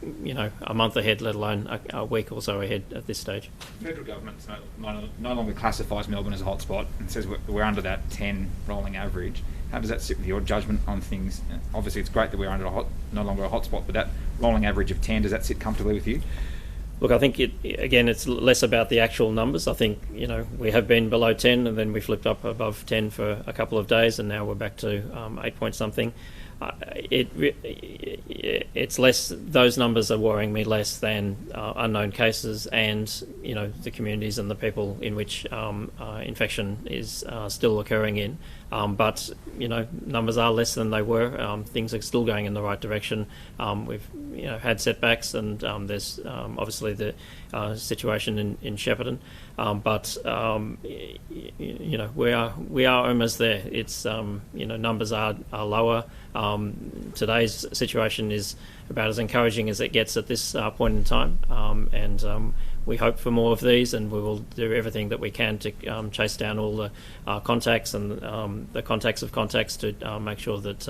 a month ahead, let alone a week or so ahead at this stage. The federal government no longer classifies Melbourne as a hotspot and says we're under that 10 rolling average. How does that sit with your judgment on things? Obviously, it's great that we're no longer a hotspot, but that rolling average of 10, does that sit comfortably with you? Look, I think it's less about the actual numbers. I think, we have been below 10 and then we flipped up above 10 for a couple of days, and now we're back to 8 point something. it's less. Those numbers are worrying me less than unknown cases and the communities and the people in which infection is still occurring in. But numbers are less than they were. Things are still going in the right direction. We've had setbacks, and there's obviously the situation in Shepparton. But we are almost there. It's numbers are lower. Today's situation is about as encouraging as it gets at this point in time, and we hope for more of these, and we will do everything that we can to chase down all the contacts and the contacts of contacts to make sure that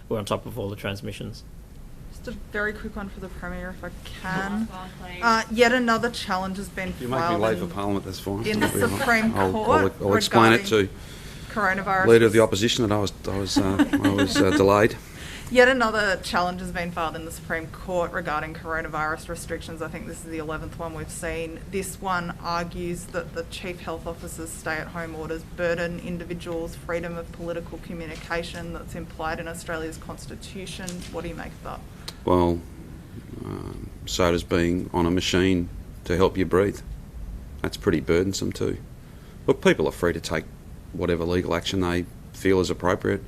we're on top of all the transmissions. Just a very quick one for the Premier, if I can. Yet another challenge has been You make me late for Parliament, that's fine. in the Supreme Court. I'll explain it to coronavirus. Leader of the Opposition that I was delayed. Yet another challenge has been filed in the Supreme Court regarding coronavirus restrictions. I think this is the 11th one we've seen. This one argues that the Chief Health Officer's stay-at-home orders burden individuals' freedom of political communication that's implied in Australia's Constitution. What do you make of that? Well, so does being on a machine to help you breathe. That's pretty burdensome too. Look, people are free to take whatever legal action they feel is appropriate.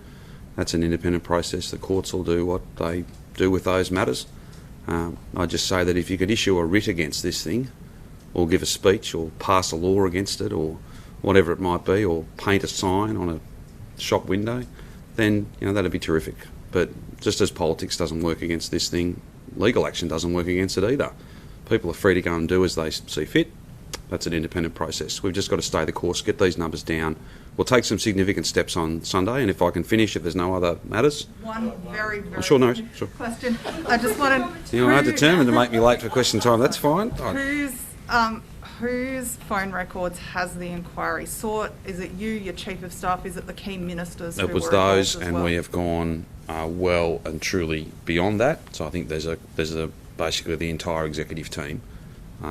That's an independent process. The courts will do what they do with those matters. I just say that if you could issue a writ against this thing, or give a speech, or pass a law against it, or whatever it might be, or paint a sign on a shop window, then that'd be terrific. But just as politics doesn't work against this thing, legal action doesn't work against it either. People are free to go and do as they see fit. That's an independent process. We've just got to stay the course, get these numbers down. We'll take some significant steps on Sunday, and if I can finish, if there's no other matters. One very Sure. question. I just wanted... You are determined to make me late for question time. That's fine. Whose phone records has the inquiry sought? Is it you, your Chief of Staff? Is it the key ministers who It was were those, involved as and well? we have gone well and truly beyond that. So I think there's basically the entire executive team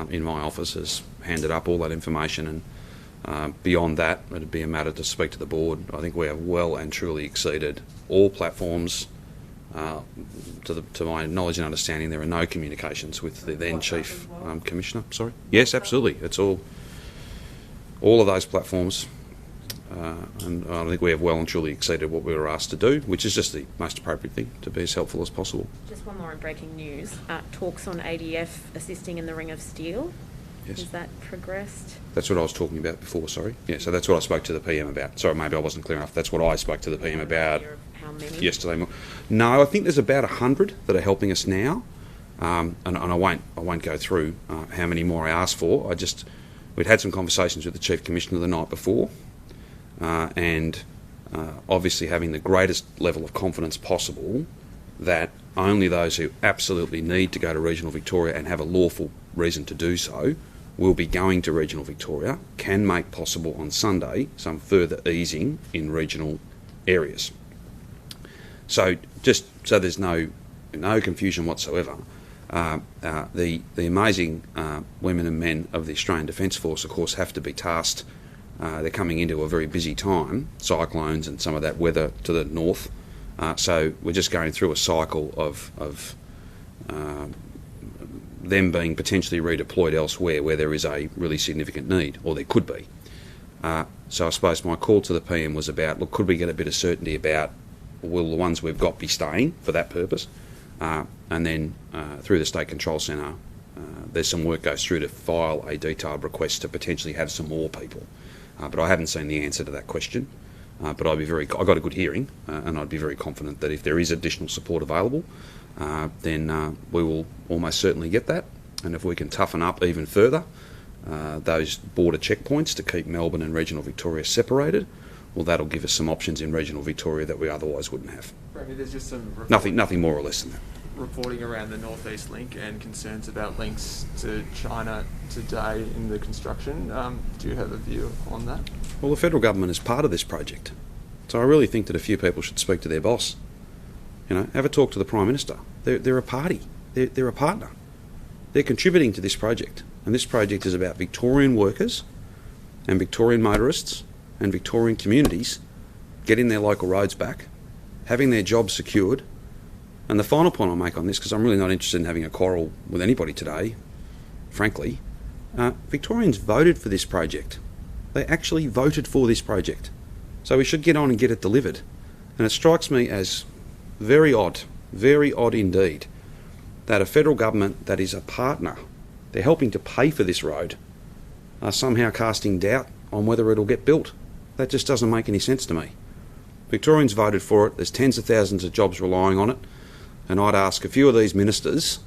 in my office has handed up all that information, and beyond that, it'd be a matter to speak to the board. I think we have well and truly exceeded all platforms. To my knowledge and understanding, there are no communications with the then Chief Commissioner. Sorry. Yes, absolutely. It's all of those platforms, and I think we have well and truly exceeded what we were asked to do, which is just the most appropriate thing, to be as helpful as possible. Just one more in breaking news. Talks on ADF assisting in the Ring of Steel. Yes. Has that progressed? That's what I was talking about before, sorry. Yeah, so that's what I spoke to the PM about. Sorry, maybe I wasn't clear enough. That's what I spoke to the PM about How many? yesterday. No, I think there's about 100 that are helping us now, and I won't go through how many more I asked for. We'd had some conversations with the Chief Commissioner the night before, and obviously having the greatest level of confidence possible that only those who absolutely need to go to regional Victoria and have a lawful reason to do so will be going to regional Victoria, can make possible on Sunday some further easing in regional areas. So just so there's no confusion whatsoever, the amazing women and men of the Australian Defence Force, of course, have to be tasked. They're coming into a very busy time, cyclones and some of that weather to the north. So we're just going through a cycle of them being potentially redeployed elsewhere where there is a really significant need, or there could be. So I suppose my call to the PM was about, look, could we get a bit of certainty about, will the ones we've got be staying for that purpose? And then through the State Control Centre, there's some work goes through to file a detailed request to potentially have some more people. But I haven't seen the answer to that question. But I got a good hearing, and I'd be very confident that if there is additional support available, then we will almost certainly get that. And if we can toughen up even further those border checkpoints to keep Melbourne and regional Victoria separated, well, that'll give us some options in regional Victoria that we otherwise wouldn't have. Brady, there's just some Nothing more or less than that. reporting around the North East Link and concerns about links to China today in the construction. Do you have a view on that? Well, the federal government is part of this project, so I really think that a few people should speak to their boss. Have a talk to the Prime Minister. They're a party. They're a partner. They're contributing to this project, and this project is about Victorian workers and Victorian motorists and Victorian communities getting their local roads back, having their jobs secured, And the final point I'll make on this, because I'm really not interested in having a quarrel with anybody today, frankly, Victorians voted for this project. They actually voted for this project. So we should get on and get it delivered. And it strikes me as very odd indeed, that a federal government that is a partner, they're helping to pay for this road, are somehow casting doubt on whether it'll get built. That just doesn't make any sense to me. Victorians voted for it. There's tens of thousands of jobs relying on it. And I'd ask a few of these ministers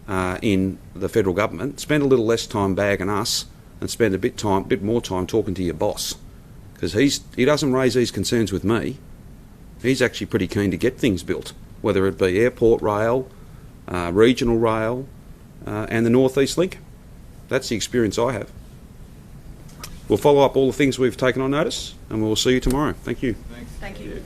in the federal government, spend a little less time bagging us and spend a bit more time talking to your boss, because he doesn't raise these concerns with me. He's actually pretty keen to get things built, whether it be airport rail, regional rail, and the North East Link. That's the experience I have. We'll follow up all the things we've taken on notice, and we'll see you tomorrow. Thank you. Thanks. Thank you.